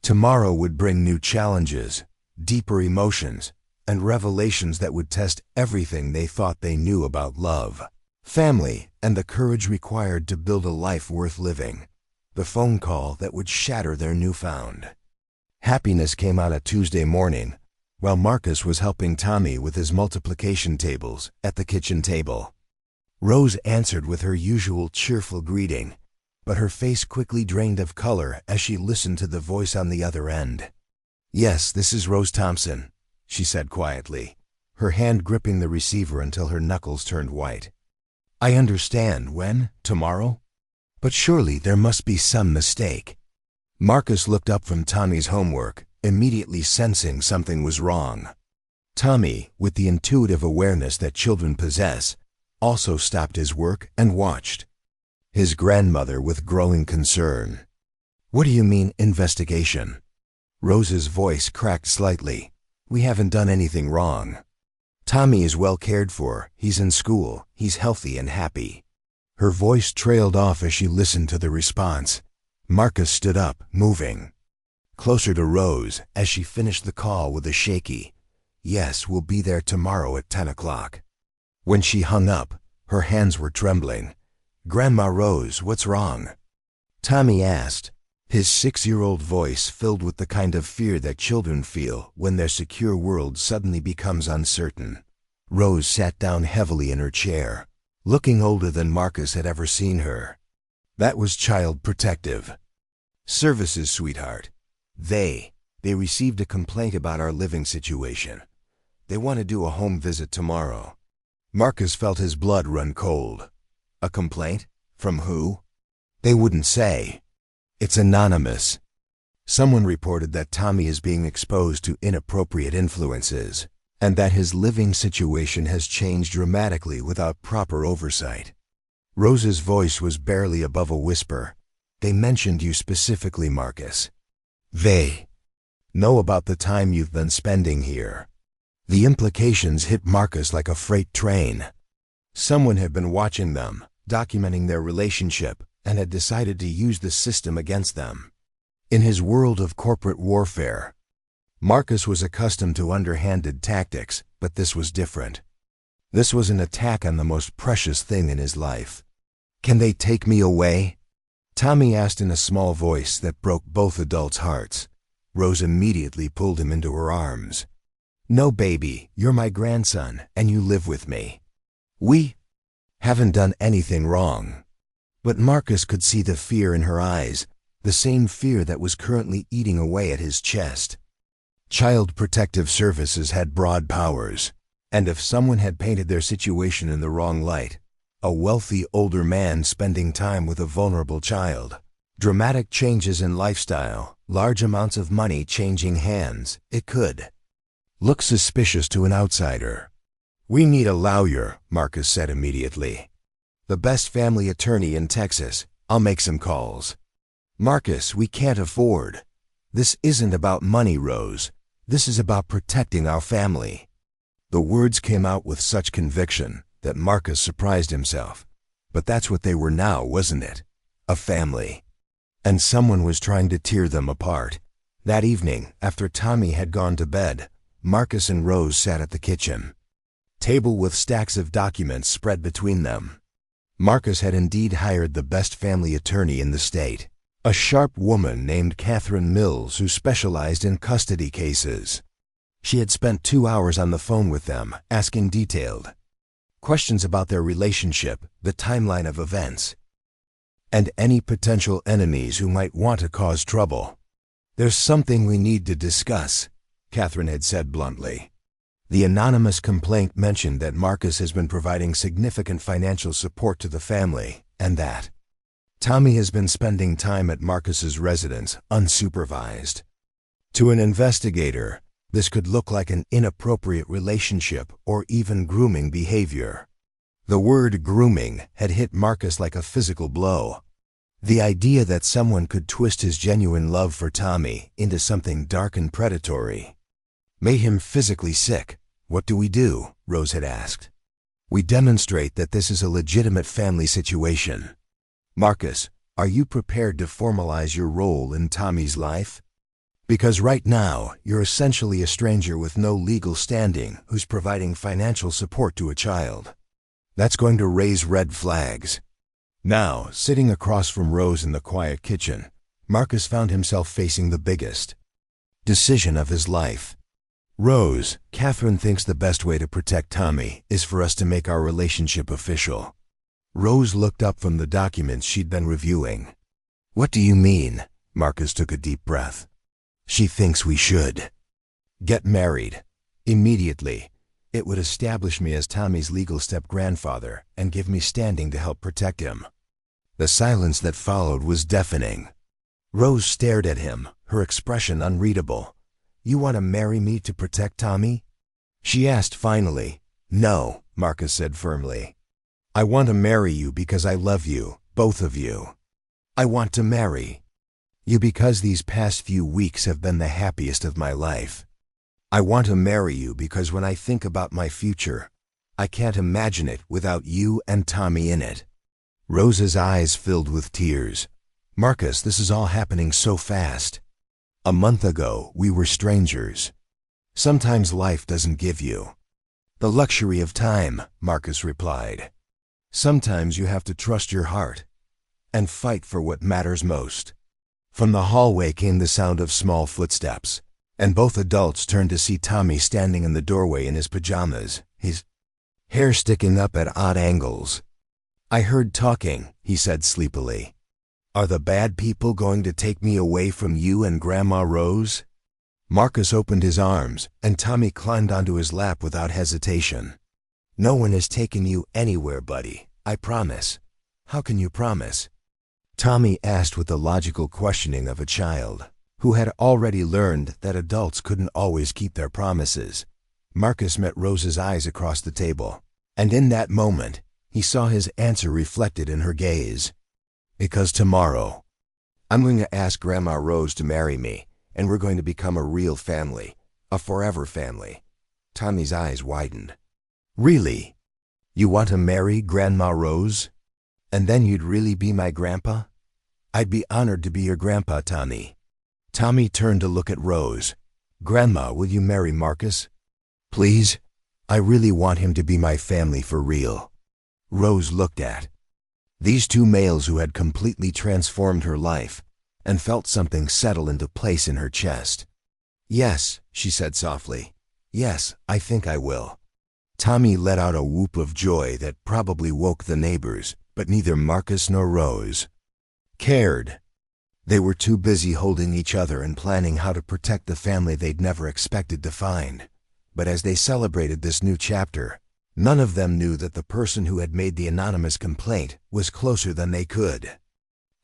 Tomorrow would bring new challenges, deeper emotions, and revelations that would test everything they thought they knew about love, family, and the courage required to build a life worth living. The phone call that would shatter their newfound happiness came on a Tuesday morning, while Marcus was helping Tommy with his multiplication tables at the kitchen table. Rose answered with her usual cheerful greeting, but her face quickly drained of color as she listened to the voice on the other end. "Yes, this is Rose Thompson," she said quietly, her hand gripping the receiver until her knuckles turned white. "I understand. When? Tomorrow? But surely there must be some mistake." Marcus looked up from Tommy's homework, immediately sensing something was wrong. Tommy, with the intuitive awareness that children possess, also stopped his work and watched his grandmother with growing concern. "What do you mean, investigation?" Rose's voice cracked slightly. "We haven't done anything wrong. Tommy is well cared for, he's in school, he's healthy and happy." Her voice trailed off as she listened to the response. Marcus stood up, moving closer to Rose as she finished the call with a shaky, "Yes, we'll be there tomorrow at 10 o'clock. When she hung up, her hands were trembling. "Grandma Rose, what's wrong?" Tommy asked, his 6-year-old voice filled with the kind of fear that children feel when their secure world suddenly becomes uncertain. Rose sat down heavily in her chair, looking older than Marcus had ever seen her. "That was Child Protective Services, sweetheart. They received a complaint about our living situation. They want to do a home visit tomorrow." Marcus felt his blood run cold. "A complaint? From who?" "They wouldn't say. It's anonymous. Someone reported that Tommy is being exposed to inappropriate influences, and that his living situation has changed dramatically without proper oversight." Rose's voice was barely above a whisper. "They mentioned you specifically, Marcus. They know about the time you've been spending here." The implications hit Marcus like a freight train. Someone had been watching them, documenting their relationship, and had decided to use the system against them. In his world of corporate warfare, Marcus was accustomed to underhanded tactics, but this was different. This was an attack on the most precious thing in his life. "Can they take me away?" Tommy asked in a small voice that broke both adults' hearts. Rose immediately pulled him into her arms. "No, baby, you're my grandson, and you live with me. We haven't done anything wrong." But Marcus could see the fear in her eyes, the same fear that was currently eating away at his chest. Child Protective Services had broad powers, and if someone had painted their situation in the wrong light, a wealthy older man spending time with a vulnerable child, dramatic changes in lifestyle, large amounts of money changing hands, it could look suspicious to an outsider. "We need a lawyer," Marcus said immediately. "The best family attorney in Texas. I'll make some calls." "Marcus, we can't afford. This isn't about money, Rose. This is about protecting our family." The words came out with such conviction that Marcus surprised himself. But that's what they were now, wasn't it? A family. And someone was trying to tear them apart. That evening, after Tommy had gone to bed, Marcus and Rose sat at the kitchen table with stacks of documents spread between them. Marcus had indeed hired the best family attorney in the state, a sharp woman named Catherine Mills who specialized in custody cases. She had spent 2 hours on the phone with them, asking detailed questions about their relationship, the timeline of events, and any potential enemies who might want to cause trouble. "There's something we need to discuss," Catherine had said bluntly. The anonymous complaint mentioned that Marcus has been providing significant financial support to the family, and that Tommy has been spending time at Marcus's residence unsupervised. To an investigator, this could look like an inappropriate relationship or even grooming behavior. The word grooming had hit Marcus like a physical blow. The idea that someone could twist his genuine love for Tommy into something dark and predatory made him physically sick. "What do we do?" Rose had asked. "We demonstrate that this is a legitimate family situation. Marcus, are you prepared to formalize your role in Tommy's life? Because right now, you're essentially a stranger with no legal standing who's providing financial support to a child. That's going to raise red flags." Now, sitting across from Rose in the quiet kitchen, Marcus found himself facing the biggest decision of his life. "Rose, Catherine thinks the best way to protect Tommy is for us to make our relationship official." Rose looked up from the documents she'd been reviewing. "What do you mean?" Marcus took a deep breath. "She thinks we should get married immediately. It would establish me as Tommy's legal step-grandfather and give me standing to help protect him." The silence that followed was deafening. Rose stared at him, her expression unreadable. "You want to marry me to protect Tommy?" she asked finally. "No," Marcus said firmly. "I want to marry you because I love you, both of you. I want to marry you because these past few weeks have been the happiest of my life. I want to marry you because when I think about my future, I can't imagine it without you and Tommy in it." Rose's eyes filled with tears. "Marcus, this is all happening so fast. A month ago, we were strangers. Sometimes life doesn't give you the luxury of time," Marcus replied. "Sometimes you have to trust your heart and fight for what matters most." From the hallway came the sound of small footsteps, and both adults turned to see Tommy standing in the doorway in his pajamas, his hair sticking up at odd angles. "I heard talking," he said sleepily. "Are the bad people going to take me away from you and Grandma Rose?" Marcus opened his arms, and Tommy climbed onto his lap without hesitation. "No one is taking you anywhere, buddy. I promise." "How can you promise?" Tommy asked with the logical questioning of a child who had already learned that adults couldn't always keep their promises. Marcus met Rose's eyes across the table, and in that moment, he saw his answer reflected in her gaze. "Because tomorrow, I'm going to ask Grandma Rose to marry me, and we're going to become a real family, a forever family." Tommy's eyes widened. "Really? You want to marry Grandma Rose? And then you'd really be my grandpa?" "I'd be honored to be your grandpa, Tommy." Tommy turned to look at Rose. "Grandma, will you marry Marcus? Please? I really want him to be my family for real." Rose looked at these two males who had completely transformed her life and felt something settle into place in her chest. "Yes," she said softly. "Yes, I think I will." Tommy let out a whoop of joy that probably woke the neighbors, but neither Marcus nor Rose cared. They were too busy holding each other and planning how to protect the family they'd never expected to find. But as they celebrated this new chapter, none of them knew that the person who had made the anonymous complaint was closer than they could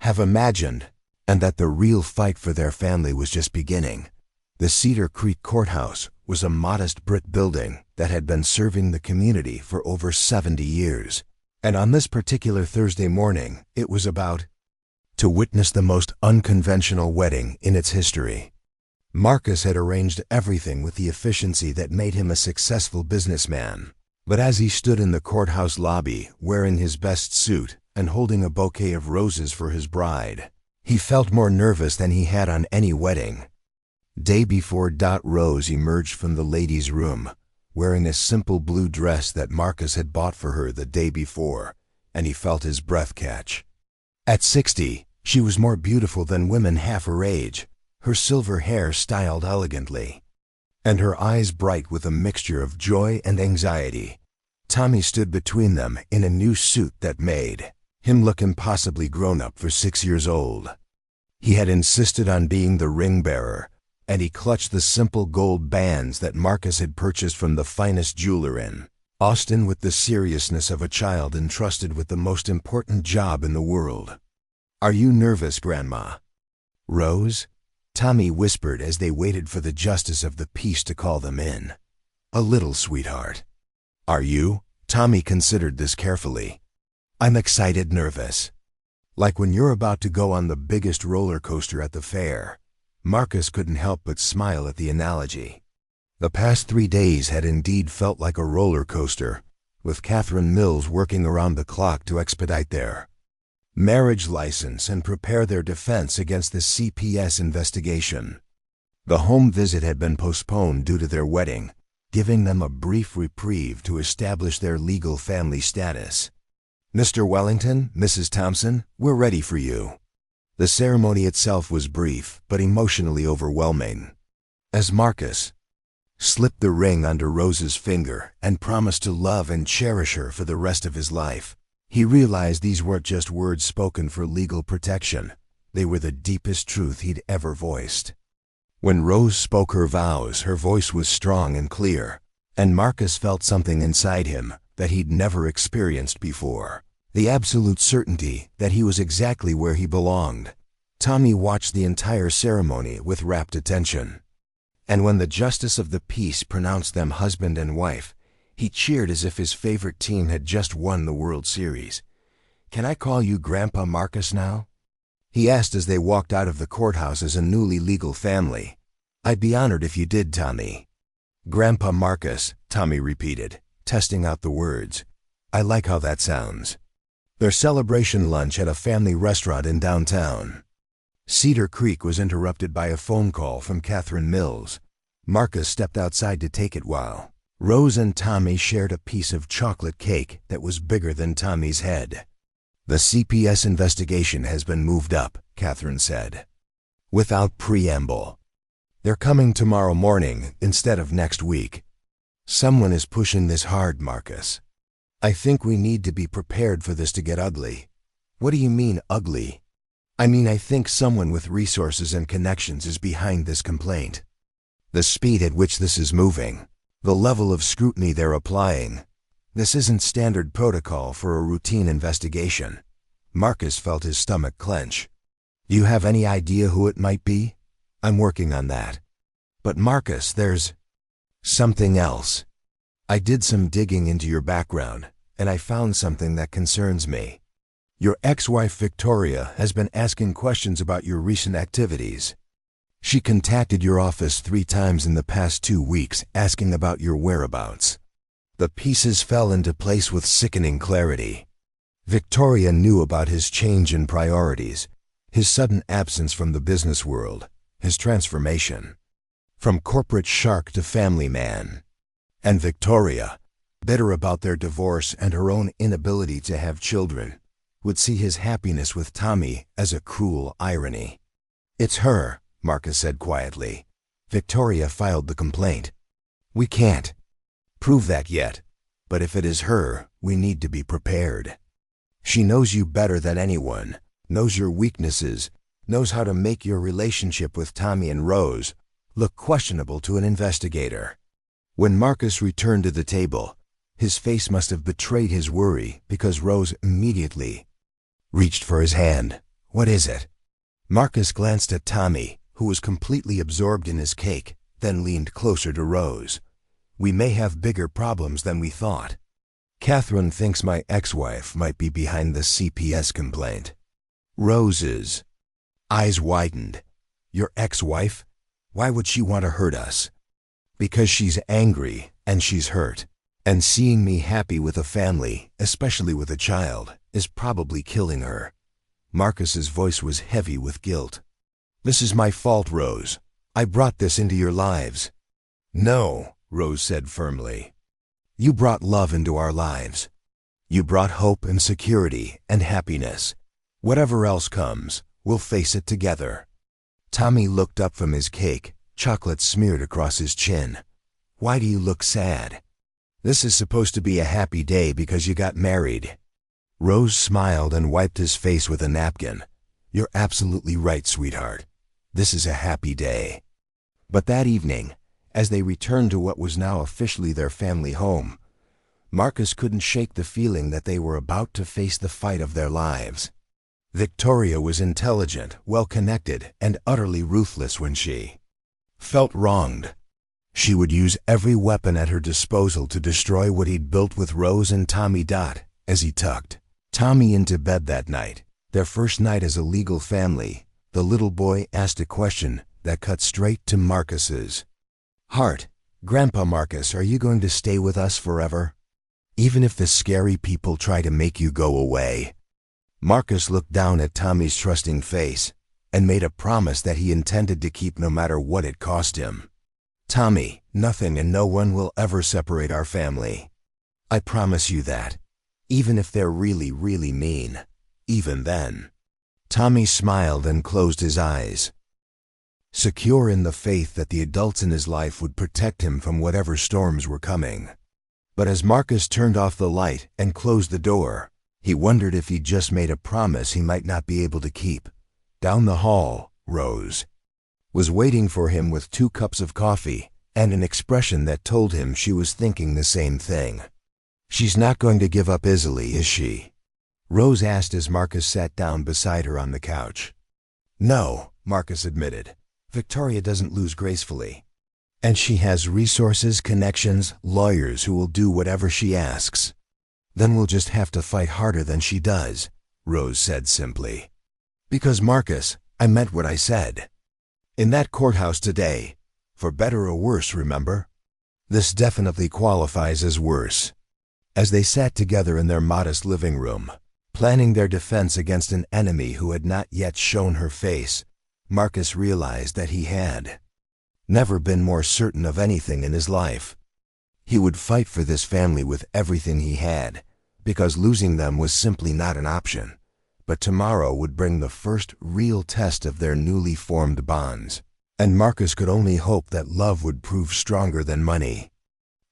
have imagined, and that the real fight for their family was just beginning. The Cedar Creek Courthouse was a modest brick building that had been serving the community for over 70 years. And on this particular Thursday morning, it was about to witness the most unconventional wedding in its history. Marcus had arranged everything with the efficiency that made him a successful businessman. But as he stood in the courthouse lobby, wearing his best suit and holding a bouquet of roses for his bride, he felt more nervous than he had on any wedding day before. Rose emerged from the ladies' room, wearing a simple blue dress that Marcus had bought for her the day before, and he felt his breath catch. At 60, she was more beautiful than women half her age, her silver hair styled elegantly, and her eyes bright with a mixture of joy and anxiety. Tommy stood between them in a new suit that made him look impossibly grown up for 6 years old. He had insisted on being the ring bearer, and he clutched the simple gold bands that Marcus had purchased from the finest jeweler in Austin with the seriousness of a child entrusted with the most important job in the world. "Are you nervous, Grandma?" "Rose?" Tommy whispered as they waited for the justice of the peace to call them in. "A little, sweetheart." "Are you?" Tommy considered this carefully. "I'm excited, nervous. Like when you're about to go on the biggest roller coaster at the fair." Marcus couldn't help but smile at the analogy. The past 3 days had indeed felt like a roller coaster, with Catherine Mills working around the clock to expedite their marriage license and prepare their defense against the CPS investigation. The home visit had been postponed due to their wedding, giving them a brief reprieve to establish their legal family status. "Mr. Wellington, Mrs. Thompson, we're ready for you." The ceremony itself was brief, but emotionally overwhelming. As Marcus slipped the ring under Rose's finger and promised to love and cherish her for the rest of his life, he realized these weren't just words spoken for legal protection. They were the deepest truth he'd ever voiced. When Rose spoke her vows, her voice was strong and clear, and Marcus felt something inside him that he'd never experienced before. The absolute certainty that he was exactly where he belonged. Tommy watched the entire ceremony with rapt attention. And when the justice of the peace pronounced them husband and wife, he cheered as if his favorite team had just won the World Series. "Can I call you Grandpa Marcus now?" he asked as they walked out of the courthouse as a newly legal family. "I'd be honored if you did, Tommy." "Grandpa Marcus," Tommy repeated, testing out the words. "I like how that sounds." Their celebration lunch at a family restaurant in downtown Cedar Creek was interrupted by a phone call from Catherine Mills. Marcus stepped outside to take it while Rose and Tommy shared a piece of chocolate cake that was bigger than Tommy's head. "The CPS investigation has been moved up," Catherine said, without preamble. "They're coming tomorrow morning instead of next week. Someone is pushing this hard, Marcus. I think we need to be prepared for this to get ugly." "What do you mean, ugly?" "I mean, I think someone with resources and connections is behind this complaint. The speed at which this is moving, the level of scrutiny they're applying. This isn't standard protocol for a routine investigation." Marcus felt his stomach clench. "Do you have any idea who it might be?" "I'm working on that." "But Marcus, there's something else. I did some digging into your background, and I found something that concerns me. Your ex-wife Victoria has been asking questions about your recent activities. She contacted your office 3 times in the past 2 weeks asking about your whereabouts." The pieces fell into place with sickening clarity. Victoria knew about his change in priorities, his sudden absence from the business world, his transformation from corporate shark to family man. And Victoria, bitter about their divorce and her own inability to have children, would see his happiness with Tommy as a cruel irony. "It's her," Marcus said quietly. "Victoria filed the complaint. We can't prove that yet, but if it is her, we need to be prepared. She knows you better than anyone, knows your weaknesses, knows how to make your relationship with Tommy and Rose look questionable to an investigator." When Marcus returned to the table, his face must have betrayed his worry because Rose immediately reached for his hand. "What is it?" Marcus glanced at Tommy, who was completely absorbed in his cake, then leaned closer to Rose. "We may have bigger problems than we thought. Catherine thinks my ex-wife might be behind the CPS complaint." Rose's eyes widened. "Your ex-wife? Why would she want to hurt us?" "Because she's angry and she's hurt. And seeing me happy with a family, especially with a child, is probably killing her." Marcus's voice was heavy with guilt. "This is my fault, Rose. I brought this into your lives." "No," Rose said firmly. "You brought love into our lives. You brought hope and security and happiness. Whatever else comes, we'll face it together." Tommy looked up from his cake, chocolate smeared across his chin. "Why do you look sad?" "This is supposed to be a happy day because you got married." Rose smiled and wiped his face with a napkin. "You're absolutely right, sweetheart. This is a happy day." But that evening, as they returned to what was now officially their family home, Marcus couldn't shake the feeling that they were about to face the fight of their lives. Victoria was intelligent, well-connected, and utterly ruthless when she felt wronged. She would use every weapon at her disposal to destroy what he'd built with Rose and Tommy. As he tucked Tommy into bed that night, their first night as a legal family, the little boy asked a question that cut straight to Marcus's heart. "Grandpa Marcus, are you going to stay with us forever? Even if the scary people try to make you go away?" Marcus looked down at Tommy's trusting face and made a promise that he intended to keep no matter what it cost him. "Tommy, nothing and no one will ever separate our family. I promise you that. Even if they're really, really mean. Even then." Tommy smiled and closed his eyes, secure in the faith that the adults in his life would protect him from whatever storms were coming. But as Marcus turned off the light and closed the door, he wondered if he'd just made a promise he might not be able to keep. Down the hall, Rose was waiting for him with 2 cups of coffee and an expression that told him she was thinking the same thing. "She's not going to give up easily, is she?" Rose asked as Marcus sat down beside her on the couch. "No," Marcus admitted. "Victoria doesn't lose gracefully. And she has resources, connections, lawyers who will do whatever she asks." "Then we'll just have to fight harder than she does," Rose said simply. "Because Marcus, I meant what I said. In that courthouse today, for better or worse, remember? This definitely qualifies as worse." As they sat together in their modest living room, planning their defense against an enemy who had not yet shown her face, Marcus realized that he had never been more certain of anything in his life. He would fight for this family with everything he had, because losing them was simply not an option. But tomorrow would bring the first real test of their newly formed bonds, and Marcus could only hope that love would prove stronger than money,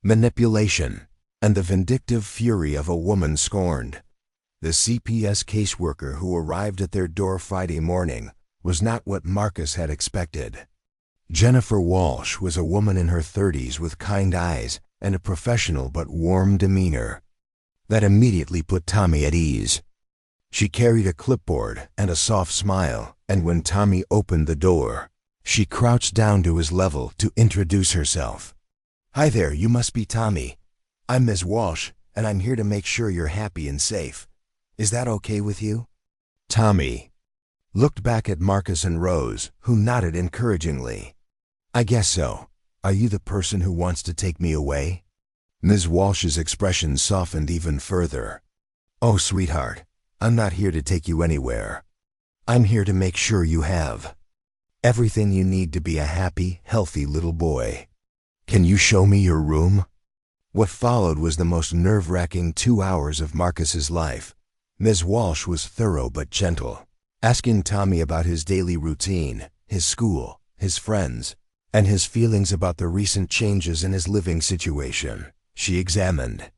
manipulation, and the vindictive fury of a woman scorned. The CPS caseworker who arrived at their door Friday morning was not what Marcus had expected. Jennifer Walsh was a woman in her 30s with kind eyes and a professional but warm demeanor that immediately put Tommy at ease. She carried a clipboard and a soft smile, and when Tommy opened the door, she crouched down to his level to introduce herself. "Hi there, you must be Tommy. I'm Ms. Walsh, and I'm here to make sure you're happy and safe. Is that okay with you?" Tommy looked back at Marcus and Rose, who nodded encouragingly. "I guess so. Are you the person who wants to take me away?" Ms. Walsh's expression softened even further. "Oh, sweetheart, I'm not here to take you anywhere. I'm here to make sure you have everything you need to be a happy, healthy little boy. Can you show me your room?" What followed was the most nerve-wracking 2 hours of Marcus's life. Ms. Walsh was thorough but gentle, asking Tommy about his daily routine, his school, his friends, and his feelings about the recent changes in his living situation. She examined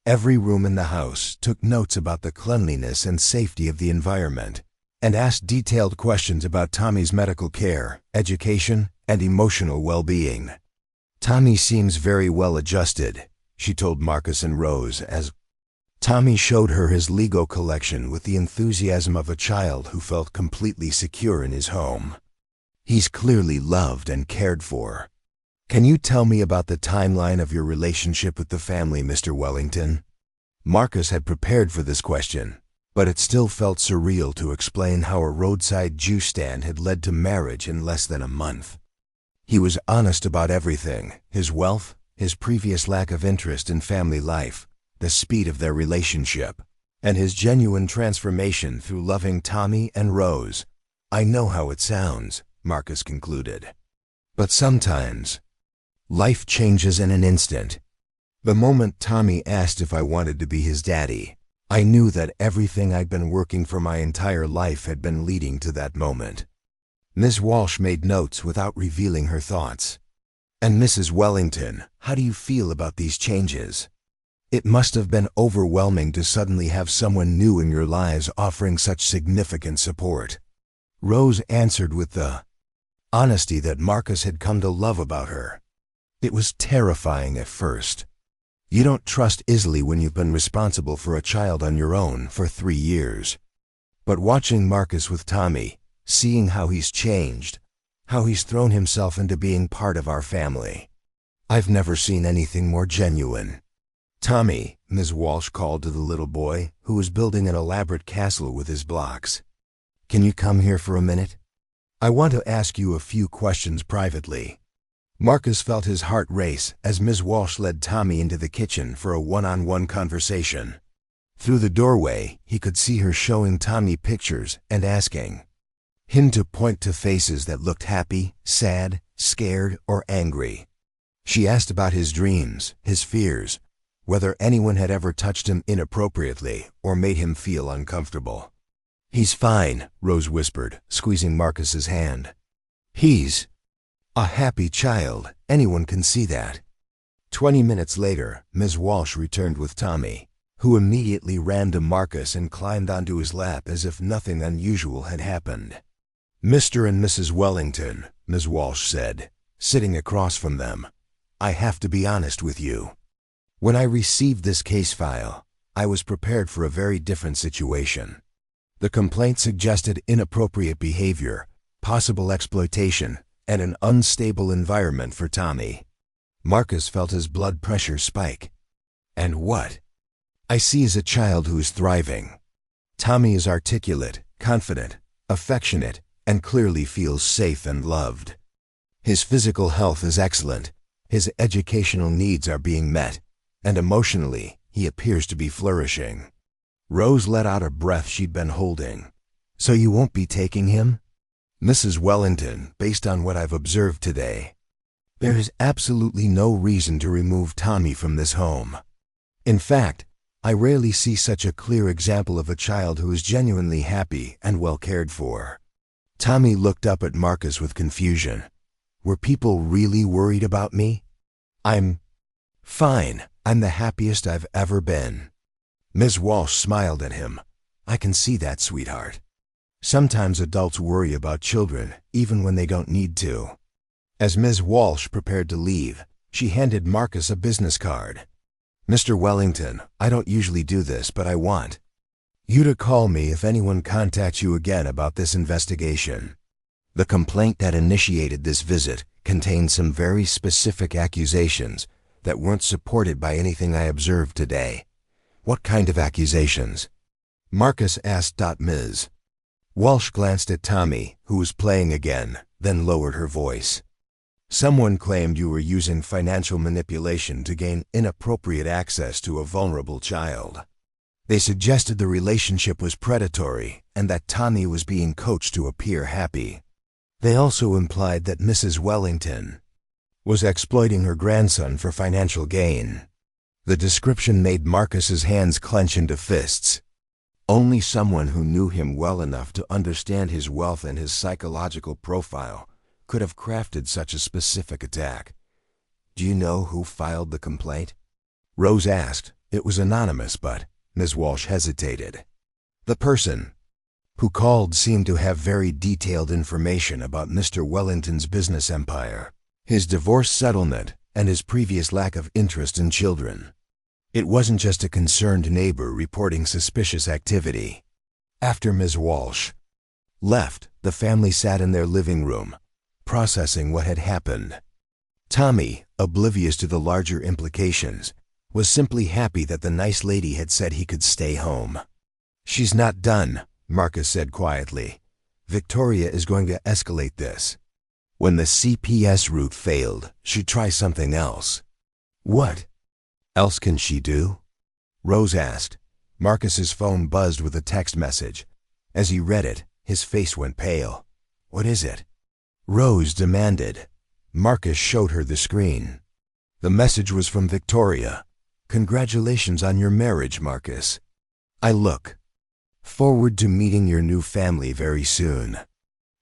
every room in the house, took notes about the cleanliness and safety of the environment, and asked detailed questions about Tommy's medical care, education, and emotional well-being. "Tommy seems very well adjusted," she told Marcus and Rose as Tommy showed her his Lego collection with the enthusiasm of a child who felt completely secure in his home. "He's clearly loved and cared for. Can you tell me about the timeline of your relationship with the family, Mr. Wellington?" Marcus had prepared for this question, but it still felt surreal to explain how a roadside juice stand had led to marriage in less than a month. He was honest about everything: his wealth, his previous lack of interest in family life, the speed of their relationship, and his genuine transformation through loving Tommy and Rose. "I know how it sounds," Marcus concluded. "But sometimes life changes in an instant." The moment Tommy asked if I wanted to be his daddy, I knew that everything I'd been working for my entire life had been leading to that moment. Ms. Walsh made notes without revealing her thoughts. "And Mrs. Wellington, how do you feel about these changes? It must have been overwhelming to suddenly have someone new in your lives offering such significant support." Rose answered with the honesty that Marcus had come to love about her. It was terrifying at first. You don't trust easily when you've been responsible for a child on your own for 3 years. But watching Marcus with Tommy, seeing how he's changed, how he's thrown himself into being part of our family, I've never seen anything more genuine. Tommy, Ms. Walsh called to the little boy, who was building an elaborate castle with his blocks. Can you come here for a minute? I want to ask you a few questions privately. Marcus felt his heart race as Ms. Walsh led Tommy into the kitchen for a one-on-one conversation. Through the doorway, he could see her showing Tommy pictures and asking him to point to faces that looked happy, sad, scared, or angry. She asked about his dreams, his fears, whether anyone had ever touched him inappropriately or made him feel uncomfortable. He's fine, Rose whispered, squeezing Marcus's hand. He's a happy child. Anyone can see that. 20 minutes later, Ms. Walsh returned with Tommy, who immediately ran to Marcus and climbed onto his lap as if nothing unusual had happened. Mr. and Mrs. Wellington, Ms. Walsh said, sitting across from them, I have to be honest with you. When I received this case file, I was prepared for a very different situation. The complaint suggested inappropriate behavior, possible exploitation, and an unstable environment for Tommy. Marcus felt his blood pressure spike. And what I see is a child who is thriving. Tommy is articulate, confident, affectionate, and clearly feels safe and loved. His physical health is excellent, his educational needs are being met, and emotionally, he appears to be flourishing. Rose let out a breath she'd been holding. So you won't be taking him? Mrs. Wellington, based on what I've observed today, there is absolutely no reason to remove Tommy from this home. In fact, I rarely see such a clear example of a child who is genuinely happy and well cared for. Tommy looked up at Marcus with confusion. Were people really worried about me? I'm fine. I'm the happiest I've ever been. Ms. Walsh smiled at him. I can see that, sweetheart. Sometimes adults worry about children, even when they don't need to. As Ms. Walsh prepared to leave, she handed Marcus a business card. Mr. Wellington, I don't usually do this, but I want you to call me if anyone contacts you again about this investigation. The complaint that initiated this visit contained some very specific accusations that weren't supported by anything I observed today. What kind of accusations? Marcus asked. Ms. Walsh glanced at Tommy, who was playing again, then lowered her voice. Someone claimed you were using financial manipulation to gain inappropriate access to a vulnerable child. They suggested the relationship was predatory and that Tommy was being coached to appear happy. They also implied that Mrs. Wellington was exploiting her grandson for financial gain. The description made Marcus's hands clench into fists. Only someone who knew him well enough to understand his wealth and his psychological profile could have crafted such a specific attack. Do you know who filed the complaint? Rose asked. It was anonymous, but Ms. Walsh hesitated. The person who called seemed to have very detailed information about Mr. Wellington's business empire, his divorce settlement, and his previous lack of interest in children. It wasn't just a concerned neighbor reporting suspicious activity. After Ms. Walsh left, the family sat in their living room, processing what had happened. Tommy, oblivious to the larger implications, was simply happy that the nice lady had said he could stay home. She's not done, Marcus said quietly. Victoria is going to escalate this. When the CPS route failed, she'd try something else. What else can she do? Rose asked. Marcus's phone buzzed with a text message. As he read it, his face went pale. What is it? Rose demanded. Marcus showed her the screen. The message was from Victoria. Congratulations on your marriage, Marcus. I look forward to meeting your new family very soon.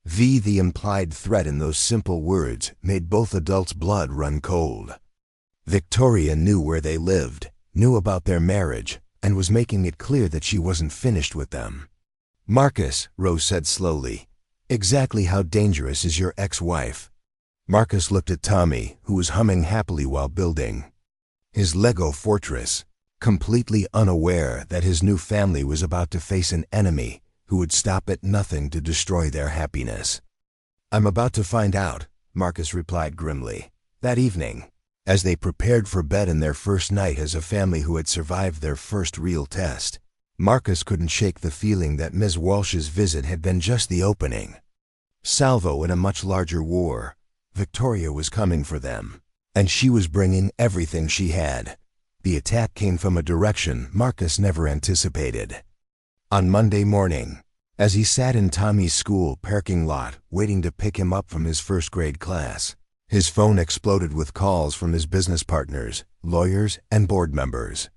The implied threat in those simple words made both adults' blood run cold. Victoria knew where they lived, knew about their marriage, and was making it clear that she wasn't finished with them. Marcus, Rose said slowly, Exactly how dangerous is your ex-wife? Marcus looked at Tommy, who was humming happily while building his Lego fortress, completely unaware that his new family was about to face an enemy who would stop at nothing to destroy their happiness. "I'm about to find out," Marcus replied grimly. That evening, as they prepared for bed in their first night as a family who had survived their first real test, Marcus couldn't shake the feeling that Ms. Walsh's visit had been just the opening salvo in a much larger war. Victoria was coming for them, and she was bringing everything she had. The attack came from a direction Marcus never anticipated. On Monday morning, as he sat in Tommy's school parking lot waiting to pick him up from his first-grade class, his phone exploded with calls from his business partners, lawyers, and board members.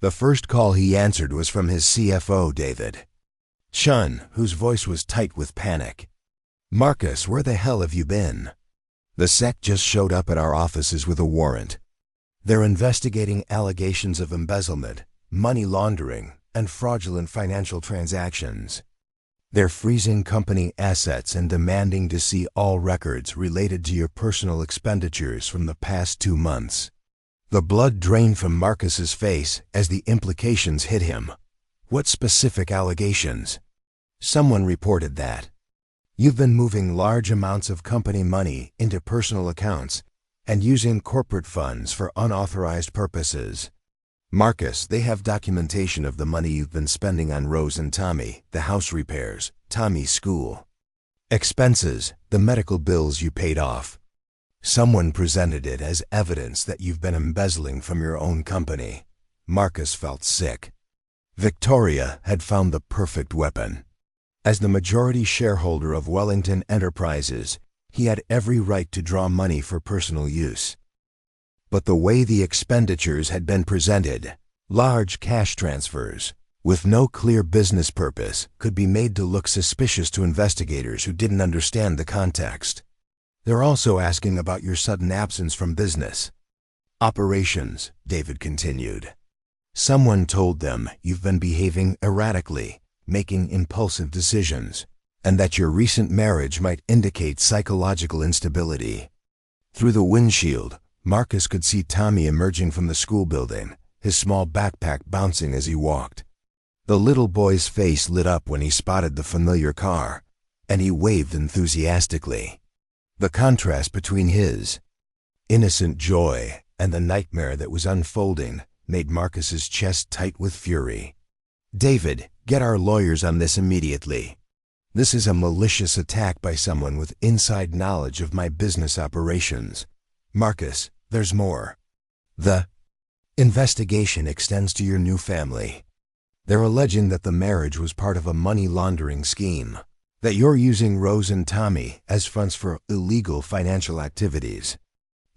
The first call he answered was from his CFO, David Shun, whose voice was tight with panic. "Marcus, where the hell have you been? The SEC just showed up at our offices with a warrant. They're investigating allegations of embezzlement, money laundering, and fraudulent financial transactions. They're freezing company assets and demanding to see all records related to your personal expenditures from the past 2 months." The blood drained from Marcus's face as the implications hit him. What specific allegations? Someone reported that you've been moving large amounts of company money into personal accounts and using corporate funds for unauthorized purposes. "Marcus, they have documentation of the money you've been spending on Rose and Tommy, the house repairs, Tommy's school expenses, the medical bills you paid off. Someone presented it as evidence that you've been embezzling from your own company." Marcus felt sick. Victoria had found the perfect weapon. As the majority shareholder of Wellington Enterprises, he had every right to draw money for personal use. But the way the expenditures had been presented, large cash transfers, with no clear business purpose, could be made to look suspicious to investigators who didn't understand the context. "They're also asking about your sudden absence from business operations," David continued. "Someone told them you've been behaving erratically, making impulsive decisions, and that your recent marriage might indicate psychological instability." Through the windshield, Marcus could see Tommy emerging from the school building, his small backpack bouncing as he walked. The little boy's face lit up when he spotted the familiar car, and he waved enthusiastically. The contrast between his innocent joy and the nightmare that was unfolding made Marcus's chest tight with fury. "David, get our lawyers on this immediately. This is a malicious attack by someone with inside knowledge of my business operations. Marcus, there's more. The investigation extends to your new family. They're alleging that the marriage was part of a money laundering scheme, that you're using Rose and Tommy as funds for illegal financial activities.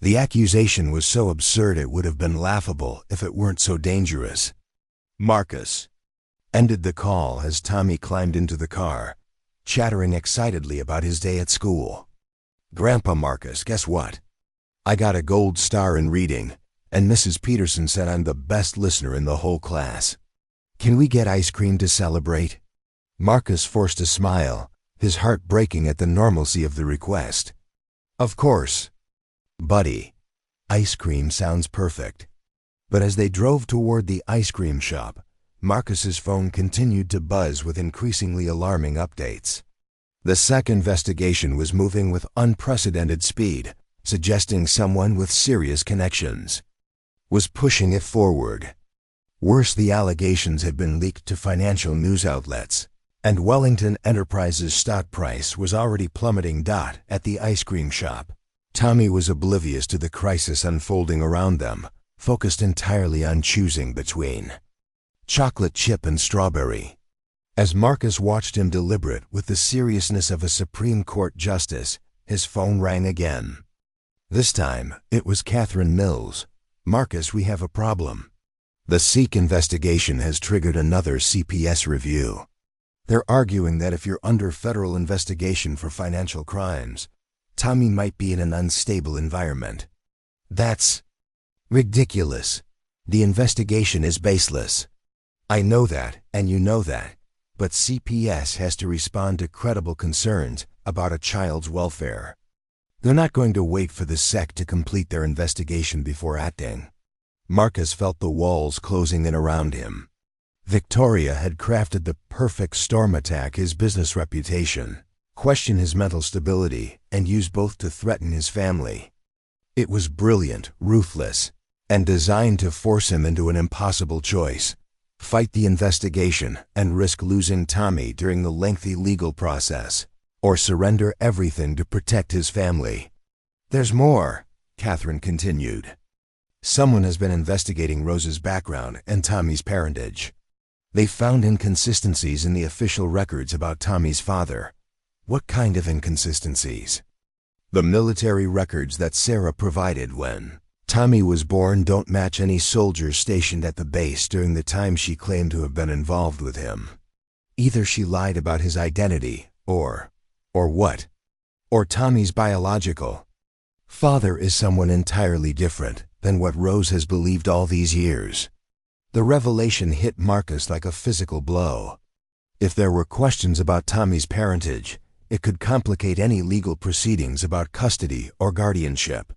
The accusation was so absurd it would have been laughable if it weren't so dangerous." Marcus ended the call as Tommy climbed into the car, chattering excitedly about his day at school. "Grandpa Marcus, guess what? I got a gold star in reading, and Mrs. Peterson said I'm the best listener in the whole class. Can we get ice cream to celebrate?" Marcus forced a smile, his heart breaking at the normalcy of the request. "Of course, buddy. Ice cream sounds perfect." But as they drove toward the ice cream shop, Marcus's phone continued to buzz with increasingly alarming updates. The SEC investigation was moving with unprecedented speed, suggesting someone with serious connections was pushing it forward. Worse, the allegations had been leaked to financial news outlets, and Wellington Enterprises' stock price was already plummeting. At the ice cream shop, Tommy was oblivious to the crisis unfolding around them, focused entirely on choosing between chocolate chip and strawberry. As Marcus watched him deliberate with the seriousness of a Supreme Court justice, his phone rang again. This time, it was Catherine Mills. "Marcus, we have a problem. The SEC investigation has triggered another CPS review. They're arguing that if you're under federal investigation for financial crimes, Tommy might be in an unstable environment." "That's ridiculous. The investigation is baseless." "I know that, and you know that. But CPS has to respond to credible concerns about a child's welfare. They're not going to wait for the sect to complete their investigation before acting. Marcus felt the walls closing in around him. Victoria had crafted the perfect storm attack his business reputation, question his mental stability, and use both to threaten his family. It was brilliant, ruthless, and designed to force him into an impossible choice: fight the investigation and risk losing Tommy during the lengthy legal process, or surrender everything to protect his family. "There's more," Catherine continued. "Someone has been investigating Rose's background and Tommy's parentage. They found inconsistencies in the official records about Tommy's father." "What kind of inconsistencies?" "The military records that Sarah provided when Tommy was born don't match any soldiers stationed at the base during the time she claimed to have been involved with him. Either she lied about his identity, or what? Or Tommy's biological father is someone entirely different than what Rose has believed all these years." The revelation hit Marcus like a physical blow. If there were questions about Tommy's parentage, it could complicate any legal proceedings about custody or guardianship.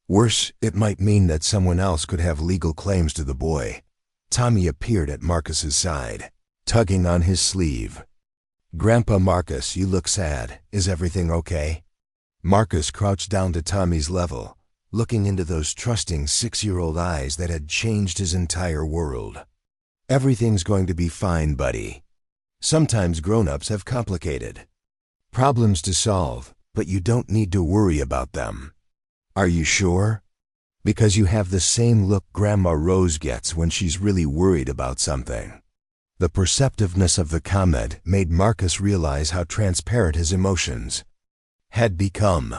Worse, it might mean that someone else could have legal claims to the boy. Tommy appeared at Marcus's side, tugging on his sleeve. "Grandpa Marcus, you look sad. Is everything okay?" Marcus crouched down to Tommy's level, looking into those trusting 6-year-old eyes that had changed his entire world. "Everything's going to be fine, buddy. Sometimes grown-ups have complicated problems to solve, but you don't need to worry about them." "Are you sure?" "Because you have the same look Grandma Rose gets when she's really worried about something." The perceptiveness of the comment made Marcus realize how transparent his emotions had become.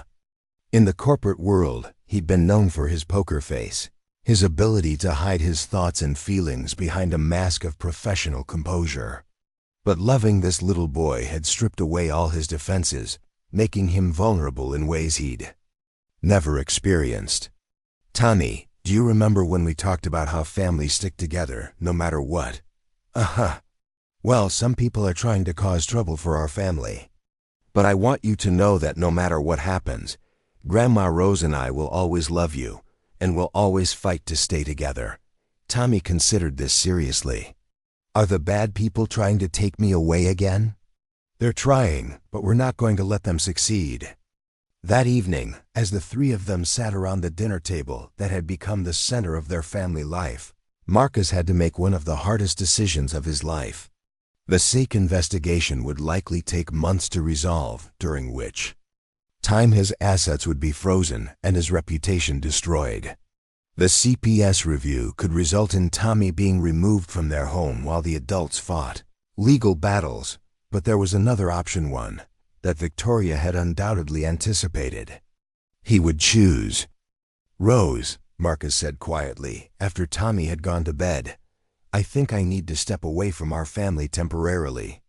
In the corporate world, he'd been known for his poker face, his ability to hide his thoughts and feelings behind a mask of professional composure. But loving this little boy had stripped away all his defenses, making him vulnerable in ways he'd never experienced. "Tommy, do you remember when we talked about how families stick together no matter what?" "Uh-huh. Well, some people are trying to cause trouble for our family. But I want you to know that no matter what happens, Grandma Rose and I will always love you, and will always fight to stay together." Tommy considered this seriously. "Are the bad people trying to take me away again?" "They're trying, but we're not going to let them succeed." That evening, as the three of them sat around the dinner table that had become the center of their family life, Marcus had to make one of the hardest decisions of his life. The SAIC investigation would likely take months to resolve, during which time his assets would be frozen and his reputation destroyed. The CPS review could result in Tommy being removed from their home while the adults fought legal battles, but there was another option, one that Victoria had undoubtedly anticipated. He would choose Rose. Marcus said quietly, after Tommy had gone to bed. "I think I need to step away from our family temporarily."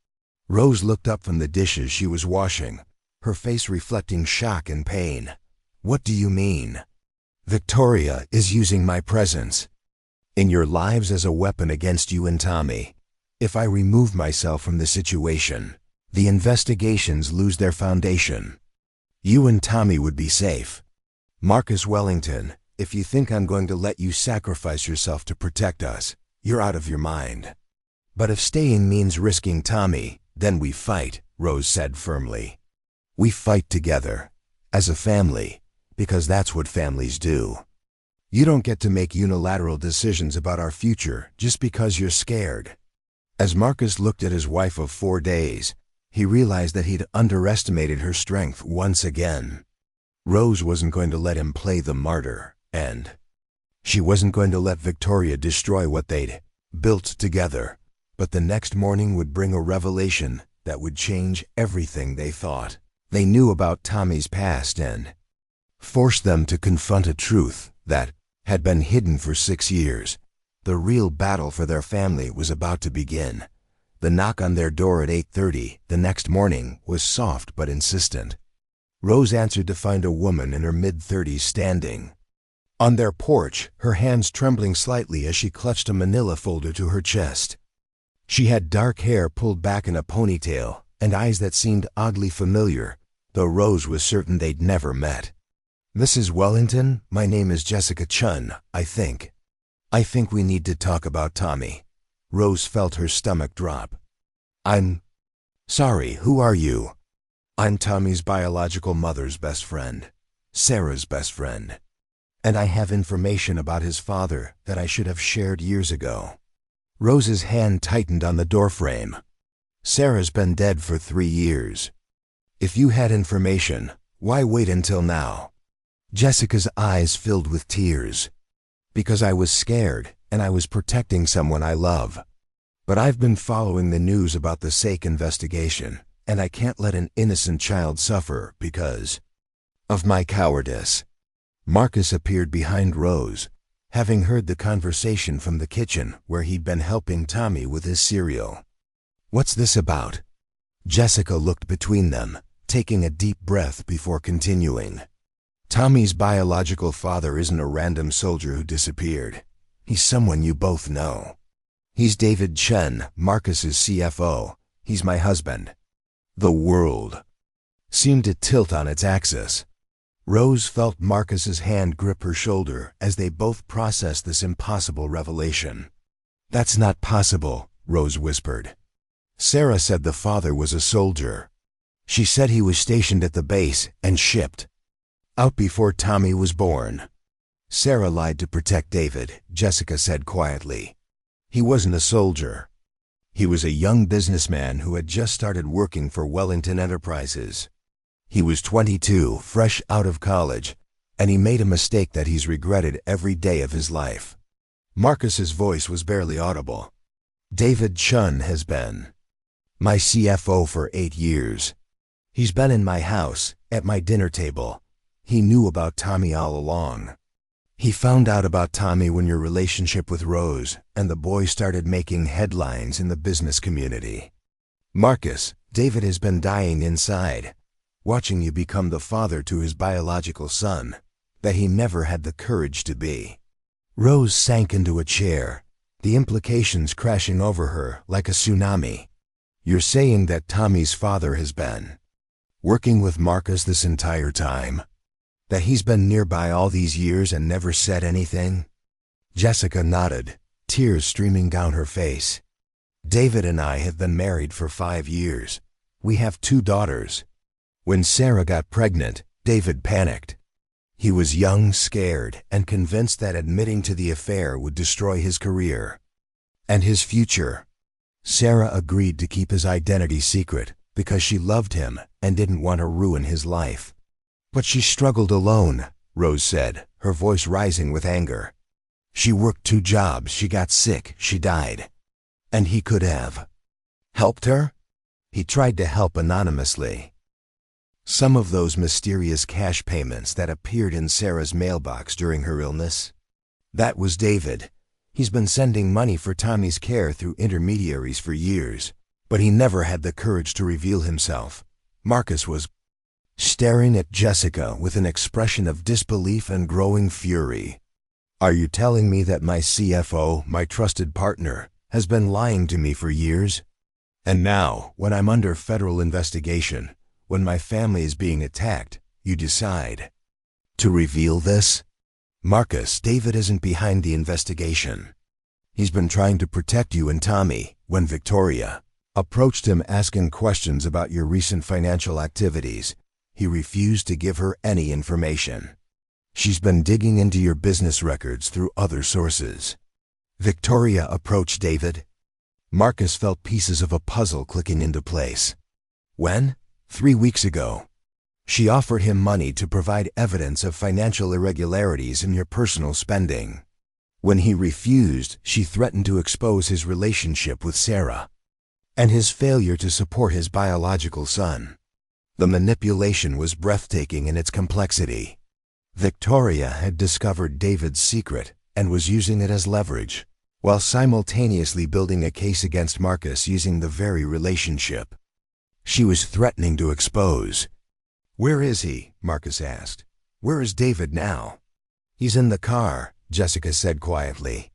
Rose looked up from the dishes she was washing, her face reflecting shock and pain. "What do you mean?" "Victoria is using my presence in your lives as a weapon against you and Tommy. If I remove myself from the situation, the investigations lose their foundation. You and Tommy would be safe. Marcus Wellington, if you think I'm going to let you sacrifice yourself to protect us, you're out of your mind." "But if staying means risking Tommy, then we fight," Rose said firmly. "We fight together, as a family, because that's what families do. You don't get to make unilateral decisions about our future just because you're scared." As Marcus looked at his wife of 4 days, he realized that he'd underestimated her strength once again. Rose wasn't going to let him play the martyr, and she wasn't going to let Victoria destroy what they'd built together. But the next morning would bring a revelation that would change everything they thought they knew about Tommy's past and force them to confront a truth that had been hidden for 6 years. The real battle for their family was about to begin. The knock on their door at 8:30 the next morning was soft but insistent. Rose answered to find a woman in her mid-30s standing on their porch, her hands trembling slightly as she clutched a manila folder to her chest. She had dark hair pulled back in a ponytail and eyes that seemed oddly familiar, though Rose was certain they'd never met. "Mrs. Wellington, my name is Jessica Chun, I think. I think we need to talk about Tommy." Rose felt her stomach drop. "I'm sorry, who are you?" "I'm Tommy's biological mother's best friend, Sarah's best friend. And I have information about his father that I should have shared years ago." Rose's hand tightened on the doorframe. "Sarah's been dead for 3 years. If you had information, why wait until now?" Jessica's eyes filled with tears. "Because I was scared, and I was protecting someone I love. But I've been following the news about the Sake investigation, and I can't let an innocent child suffer because of my cowardice." Marcus appeared behind Rose, having heard the conversation from the kitchen where he'd been helping Tommy with his cereal. "What's this about?" Jessica looked between them, taking a deep breath before continuing. "Tommy's biological father isn't a random soldier who disappeared. He's someone you both know. He's David Chen, Marcus's CFO. He's my husband." The world seemed to tilt on its axis. Rose felt Marcus's hand grip her shoulder as they both processed this impossible revelation. "That's not possible," Rose whispered. "Sarah said the father was a soldier. She said he was stationed at the base and shipped out before Tommy was born." "Sarah lied to protect David," Jessica said quietly. "He wasn't a soldier. He was a young businessman who had just started working for Wellington Enterprises. He was 22, fresh out of college, and he made a mistake that he's regretted every day of his life." Marcus's voice was barely audible. "David Chun has been my CFO for 8 years. He's been in my house, at my dinner table. He knew about Tommy all along. He found out about Tommy when your relationship with Rose and the boy started making headlines in the business community. Marcus, David has been dying inside, watching you become the father to his biological son, that he never had the courage to be." Rose sank into a chair, the implications crashing over her like a tsunami. "You're saying that Tommy's father has been working with Marcus this entire time? That he's been nearby all these years and never said anything?" Jessica nodded, tears streaming down her face. "David and I have been married for 5 years. We have 2 daughters. When Sarah got pregnant, David panicked. He was young, scared, and convinced that admitting to the affair would destroy his career and his future. Sarah agreed to keep his identity secret because she loved him and didn't want to ruin his life. But she struggled alone," Rose said, her voice rising with anger. "She worked 2 jobs, she got sick, she died. And he could have helped her?" "He tried to help anonymously. Some of those mysterious cash payments that appeared in Sarah's mailbox during her illness. That was David. He's been sending money for Tommy's care through intermediaries for years, but he never had the courage to reveal himself." Marcus was staring at Jessica with an expression of disbelief and growing fury. "Are you telling me that my CFO, my trusted partner, has been lying to me for years? And now, when I'm under federal investigation, when my family is being attacked, you decide to reveal this?" "Marcus, David isn't behind the investigation. He's been trying to protect you and Tommy. When Victoria approached him asking questions about your recent financial activities, he refused to give her any information. She's been digging into your business records through other sources." "Victoria approached David?" Marcus felt pieces of a puzzle clicking into place. "When?" 3 weeks ago. She offered him money to provide evidence of financial irregularities in your personal spending. When he refused, she threatened to expose his relationship with Sarah and his failure to support his biological son. The manipulation was breathtaking in its complexity. Victoria had discovered David's secret and was using it as leverage, while simultaneously building a case against Marcus using the very relationship she was threatening to expose. "Where is he?" Marcus asked. "Where is David now?" "He's in the car," Jessica said quietly.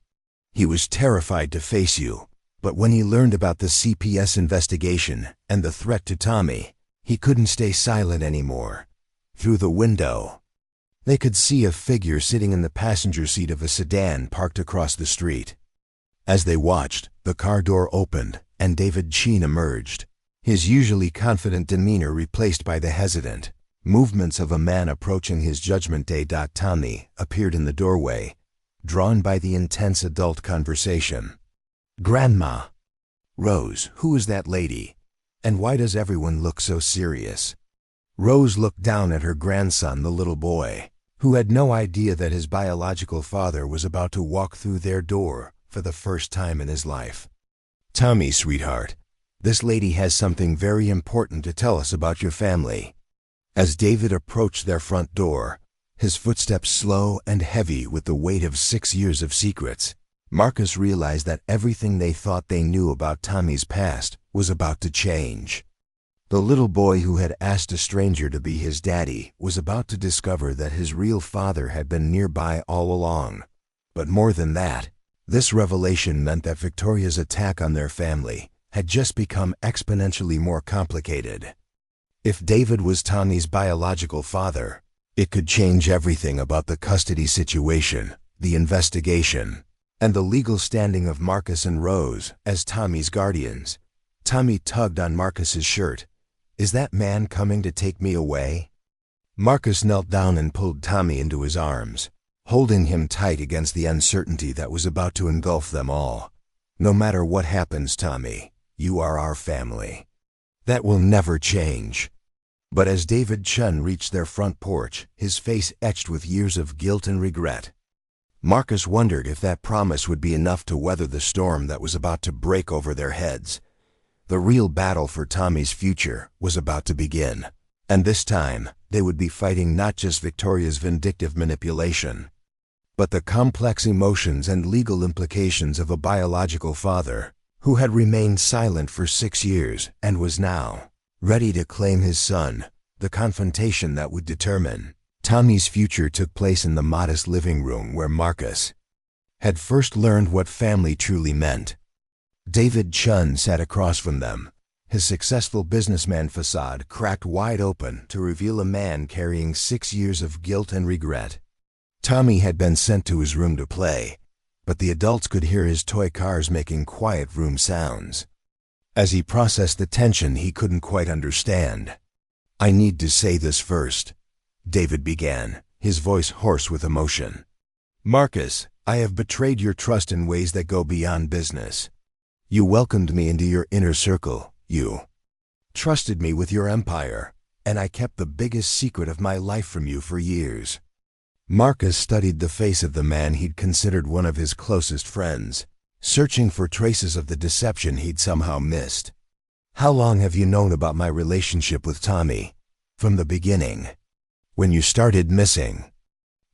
"He was terrified to face you, But when he learned about the CPS investigation and the threat to Tommy, he couldn't stay silent anymore. Through the window, they could see a figure sitting in the passenger seat of a sedan parked across the street. As they watched, the car door opened and David Sheen emerged, his usually confident demeanor replaced by the hesitant movements of a man approaching his judgment day. Tommy appeared in the doorway, drawn by the intense adult conversation. "Grandma." "Rose, who is that lady? And why does everyone look so serious?" Rose looked down at her grandson, the little boy, who had no idea that his biological father was about to walk through their door for the first time in his life. "Tommy, sweetheart, this lady has something very important to tell us about your family." As David approached their front door, his footsteps slow and heavy with the weight of 6 years of secrets, Marcus realized that everything they thought they knew about Tommy's past was about to change. The little boy who had asked a stranger to be his daddy was about to discover that his real father had been nearby all along. But more than that, this revelation meant that Victoria's attack on their family had just become exponentially more complicated. If David was Tommy's biological father, it could change everything about the custody situation, the investigation, and the legal standing of Marcus and Rose as Tommy's guardians. Tommy tugged on Marcus's shirt. "Is that man coming to take me away?" Marcus knelt down and pulled Tommy into his arms, holding him tight against the uncertainty that was about to engulf them all. "No matter what happens, Tommy, you are our family. That will never change." But as David Chun reached their front porch, his face etched with years of guilt and regret, Marcus wondered if that promise would be enough to weather the storm that was about to break over their heads. The real battle for Tommy's future was about to begin, and this time they would be fighting not just Victoria's vindictive manipulation, but the complex emotions and legal implications of a biological father who had remained silent for 6 years and was now ready to claim his son. The confrontation that would determine Tommy's future took place in the modest living room where Marcus had first learned what family truly meant. David Chun sat across from them, his successful businessman facade cracked wide open to reveal a man carrying 6 years of guilt and regret. Tommy had been sent to his room to play, but the adults could hear his toy cars making quiet room sounds. As he processed the tension he couldn't quite understand. "I need to say this first," David began, his voice hoarse with emotion. "Marcus, I have betrayed your trust in ways that go beyond business. You welcomed me into your inner circle, you trusted me with your empire, and I kept the biggest secret of my life from you for years." Marcus studied the face of the man he'd considered one of his closest friends, searching for traces of the deception he'd somehow missed. "How long have you known about my relationship with Tommy?" "From the beginning. When you started missing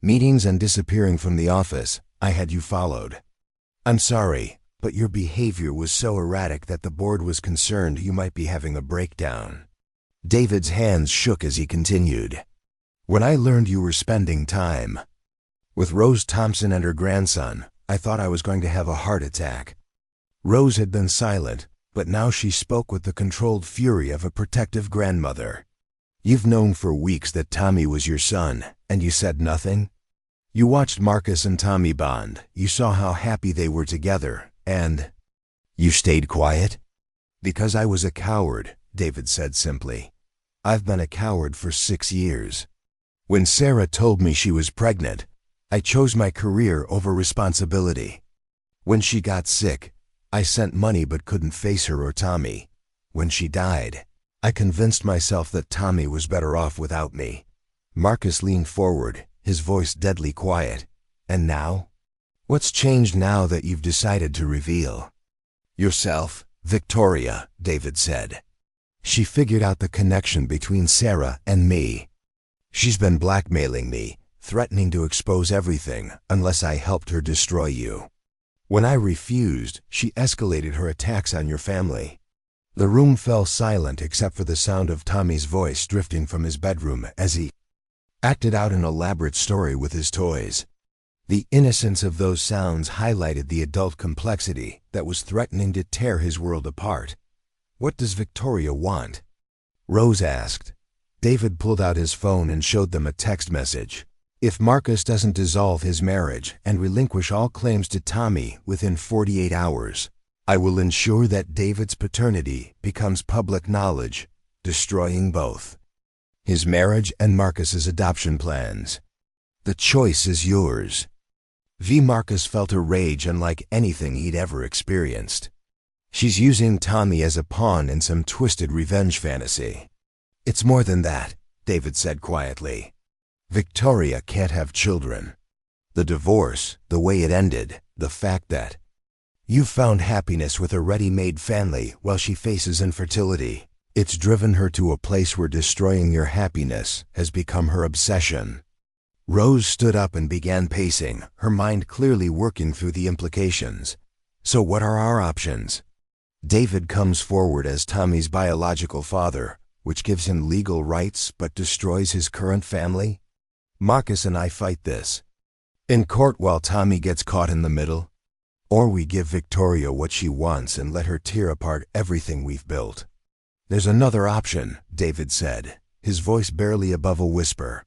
meetings and disappearing from the office, I had you followed. I'm sorry, but your behavior was so erratic that the board was concerned you might be having a breakdown." David's hands shook as he continued. "When I learned you were spending time with Rose Thompson and her grandson, I thought I was going to have a heart attack." Rose had been silent, but now she spoke with the controlled fury of a protective grandmother. "You've known for weeks that Tommy was your son, and you said nothing? You watched Marcus and Tommy bond, you saw how happy they were together, and you stayed quiet?" "Because I was a coward," David said simply. "I've been a coward for 6 years. When Sarah told me she was pregnant, I chose my career over responsibility. When she got sick, I sent money but couldn't face her or Tommy. When she died, I convinced myself that Tommy was better off without me." Marcus leaned forward, his voice deadly quiet. "And now? What's changed now that you've decided to reveal yourself?" "Victoria," David said. "She figured out the connection between Sarah and me. She's been blackmailing me, threatening to expose everything unless I helped her destroy you. When I refused, she escalated her attacks on your family." The room fell silent except for the sound of Tommy's voice drifting from his bedroom as he acted out an elaborate story with his toys. The innocence of those sounds highlighted the adult complexity that was threatening to tear his world apart. "What does Victoria want?" Rose asked. David pulled out his phone and showed them a text message. "If Marcus doesn't dissolve his marriage and relinquish all claims to Tommy within 48 hours, I will ensure that David's paternity becomes public knowledge, destroying both his marriage and Marcus's adoption plans. The choice is yours." Marcus felt a rage unlike anything he'd ever experienced. "She's using Tommy as a pawn in some twisted revenge fantasy." "It's more than that," David said quietly. "Victoria can't have children. The divorce, the way it ended, the fact that you found happiness with a ready-made family while she faces infertility, it's driven her to a place where destroying your happiness has become her obsession." Rose stood up and began pacing, her mind clearly working through the implications. "So what are our options?" David comes forward as Tommy's biological father, which gives him legal rights but destroys his current family. "Marcus and I fight this in court while Tommy gets caught in the middle. Or we give Victoria what she wants and let her tear apart everything we've built." "There's another option," David said, his voice barely above a whisper.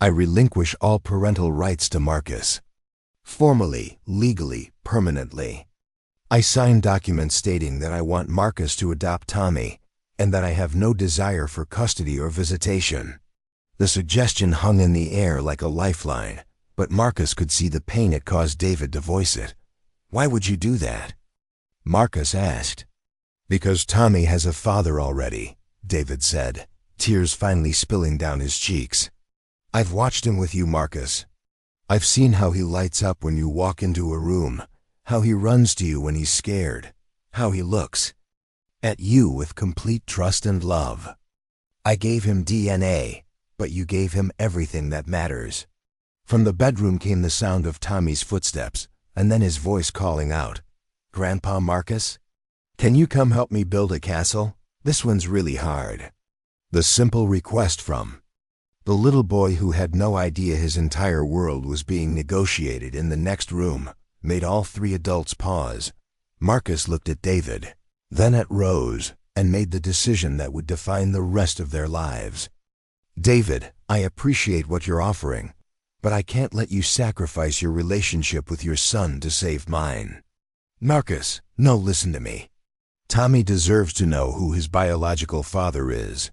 "I relinquish all parental rights to Marcus. Formally, legally, permanently. I sign documents stating that I want Marcus to adopt Tommy and that I have no desire for custody or visitation." The suggestion hung in the air like a lifeline, but Marcus could see the pain it caused David to voice it. "Why would you do that?" Marcus asked. "Because Tommy has a father already," David said, tears finally spilling down his cheeks. "I've watched him with you, Marcus. I've seen how he lights up when you walk into a room, how he runs to you when he's scared, how he looks at you with complete trust and love. I gave him DNA, but you gave him everything that matters." From the bedroom came the sound of Tommy's footsteps, and then his voice calling out, "Grandpa Marcus? Can you come help me build a castle? This one's really hard." The simple request from the little boy who had no idea his entire world was being negotiated in the next room made all three adults pause. Marcus looked at David, then at Rose, and made the decision that would define the rest of their lives. "David, I appreciate what you're offering, but I can't let you sacrifice your relationship with your son to save mine." "Marcus, no, listen to me. Tommy deserves to know who his biological father is.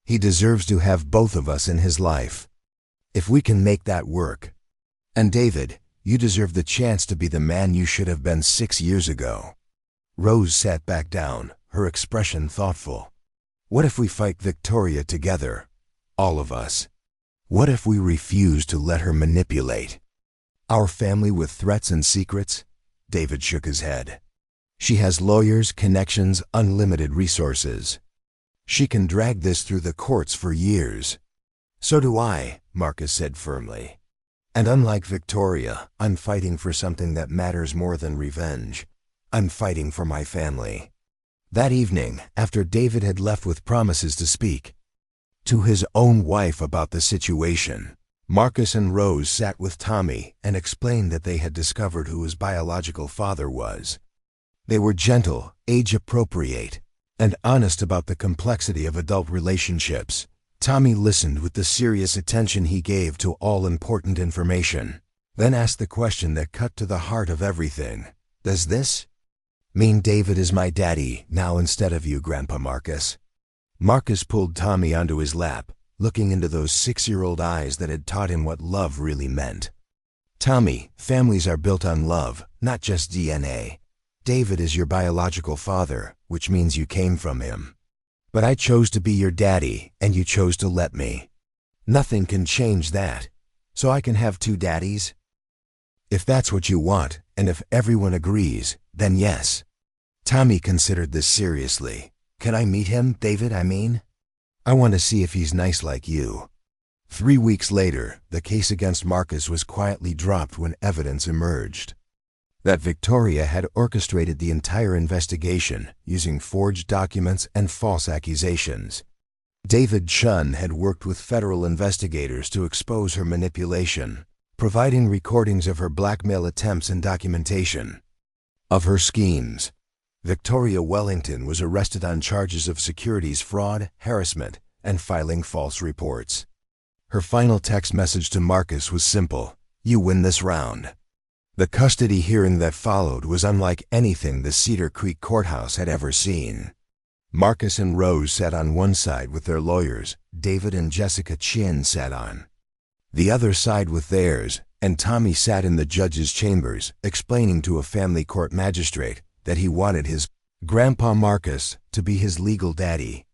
He deserves to have both of us in his life. If we can make that work. And David, you deserve the chance to be the man you should have been 6 years ago." Rose sat back down, her expression thoughtful. "What if we fight Victoria together? All of us. What if we refuse to let her manipulate our family with threats and secrets?" David shook his head. "She has lawyers, connections, unlimited resources. She can drag this through the courts for years." "So do I," Marcus said firmly. "And unlike Victoria, I'm fighting for something that matters more than revenge. I'm fighting for my family." That evening, after David had left with promises to speak to his own wife about the situation, Marcus and Rose sat with Tommy and explained that they had discovered who his biological father was. They were gentle, age-appropriate, and honest about the complexity of adult relationships. Tommy listened with the serious attention he gave to all important information, then asked the question that cut to the heart of everything. "Does this mean David is my daddy now instead of you, Grandpa Marcus?" Marcus pulled Tommy onto his lap, looking into those 6-year-old eyes that had taught him what love really meant. "Tommy, families are built on love, not just DNA. David is your biological father, which means you came from him. But I chose to be your daddy, and you chose to let me. Nothing can change that. So I can have 2 daddies? If that's what you want, and if everyone agrees, then yes." Tommy considered this seriously. "Can I meet him, David, I mean? I want to see if he's nice like you." 3 weeks later, the case against Marcus was quietly dropped when evidence emerged that Victoria had orchestrated the entire investigation using forged documents and false accusations. David Chun had worked with federal investigators to expose her manipulation, providing recordings of her blackmail attempts and documentation of her schemes. Victoria Wellington was arrested on charges of securities fraud, harassment, and filing false reports. Her final text message to Marcus was simple: "You win this round." The custody hearing that followed was unlike anything the Cedar Creek courthouse had ever seen. Marcus and Rose sat on one side with their lawyers. David and Jessica Chin sat on the other side with theirs, and Tommy sat in the judge's chambers, explaining to a family court magistrate that he wanted his grandpa Marcus to be his legal daddy.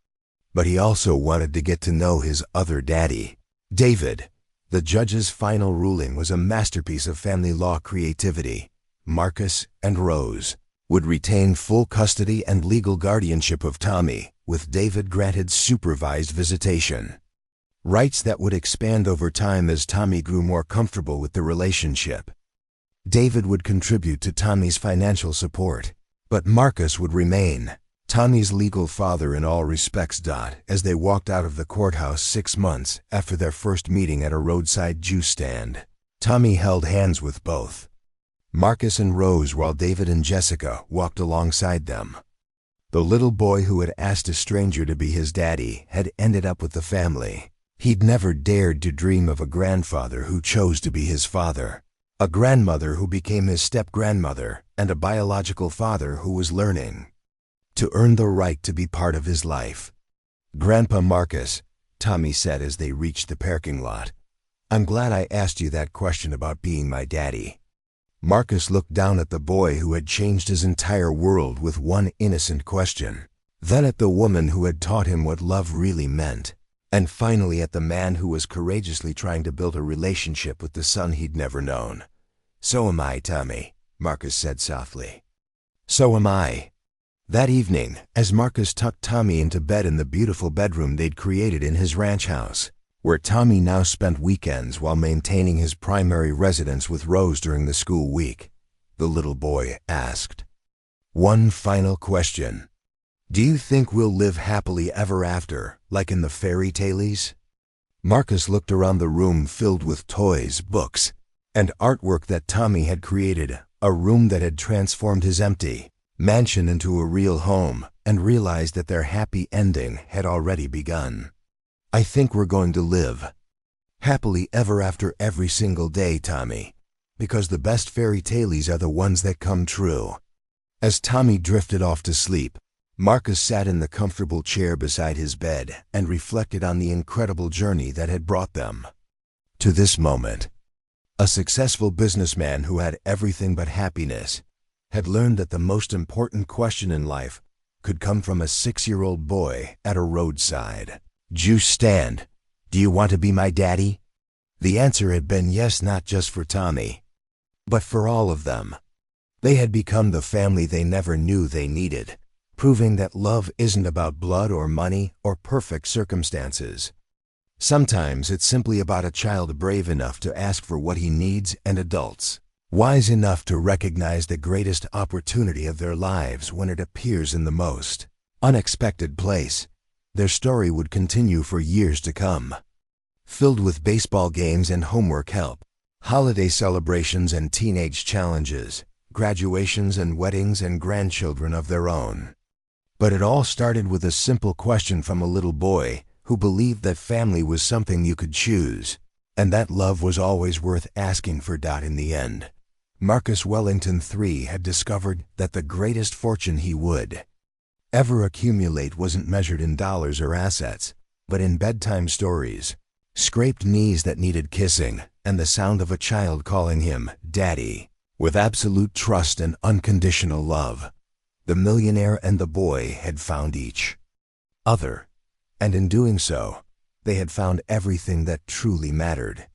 But he also wanted to get to know his other daddy, David. The judge's final ruling was a masterpiece of family law creativity. Marcus and Rose would retain full custody and legal guardianship of Tommy, with David granted supervised visitation. Rights that would expand over time as Tommy grew more comfortable with the relationship. David would contribute to Tommy's financial support, but Marcus would remain Tommy's legal father in all respects. As they walked out of the courthouse 6 months after their first meeting at a roadside juice stand, Tommy held hands with both Marcus and Rose while David and Jessica walked alongside them. The little boy who had asked a stranger to be his daddy had ended up with the family. He'd never dared to dream of a grandfather who chose to be his father, a grandmother who became his step-grandmother, and a biological father who was learning to earn the right to be part of his life. "Grandpa Marcus," Tommy said as they reached the parking lot, "I'm glad I asked you that question about being my daddy." Marcus looked down at the boy who had changed his entire world with one innocent question, then at the woman who had taught him what love really meant, and finally at the man who was courageously trying to build a relationship with the son he'd never known. "So am I, Tommy," Marcus said softly. "So am I." That evening, as Marcus tucked Tommy into bed in the beautiful bedroom they'd created in his ranch house, where Tommy now spent weekends while maintaining his primary residence with Rose during the school week, the little boy asked one final question: "Do you think we'll live happily ever after, like in the fairy tales?" Marcus looked around the room filled with toys, books, and artwork that Tommy had created, a room that had transformed his empty mansion into a real home, and realized that their happy ending had already begun. "I think we're going to live happily ever after every single day, Tommy, because the best fairy tales are the ones that come true." As Tommy drifted off to sleep, Marcus sat in the comfortable chair beside his bed and reflected on the incredible journey that had brought them to this moment. A successful businessman who had everything but happiness had learned that the most important question in life could come from a 6-year-old boy at a roadside juice stand. "Do you want to be my daddy?" The answer had been yes, not just for Tommy, but for all of them. They had become the family they never knew they needed, proving that love isn't about blood or money or perfect circumstances. Sometimes it's simply about a child brave enough to ask for what he needs and adults wise enough to recognize the greatest opportunity of their lives when it appears in the most unexpected place. Their story would continue for years to come, filled with baseball games and homework help, holiday celebrations and teenage challenges, graduations and weddings and grandchildren of their own. But it all started with a simple question from a little boy who believed that family was something you could choose, and that love was always worth asking for. In the end, Marcus Wellington III had discovered that the greatest fortune he would ever accumulate wasn't measured in dollars or assets, but in bedtime stories, scraped knees that needed kissing, and the sound of a child calling him Daddy, with absolute trust and unconditional love. The millionaire and the boy had found each other, and in doing so, they had found everything that truly mattered.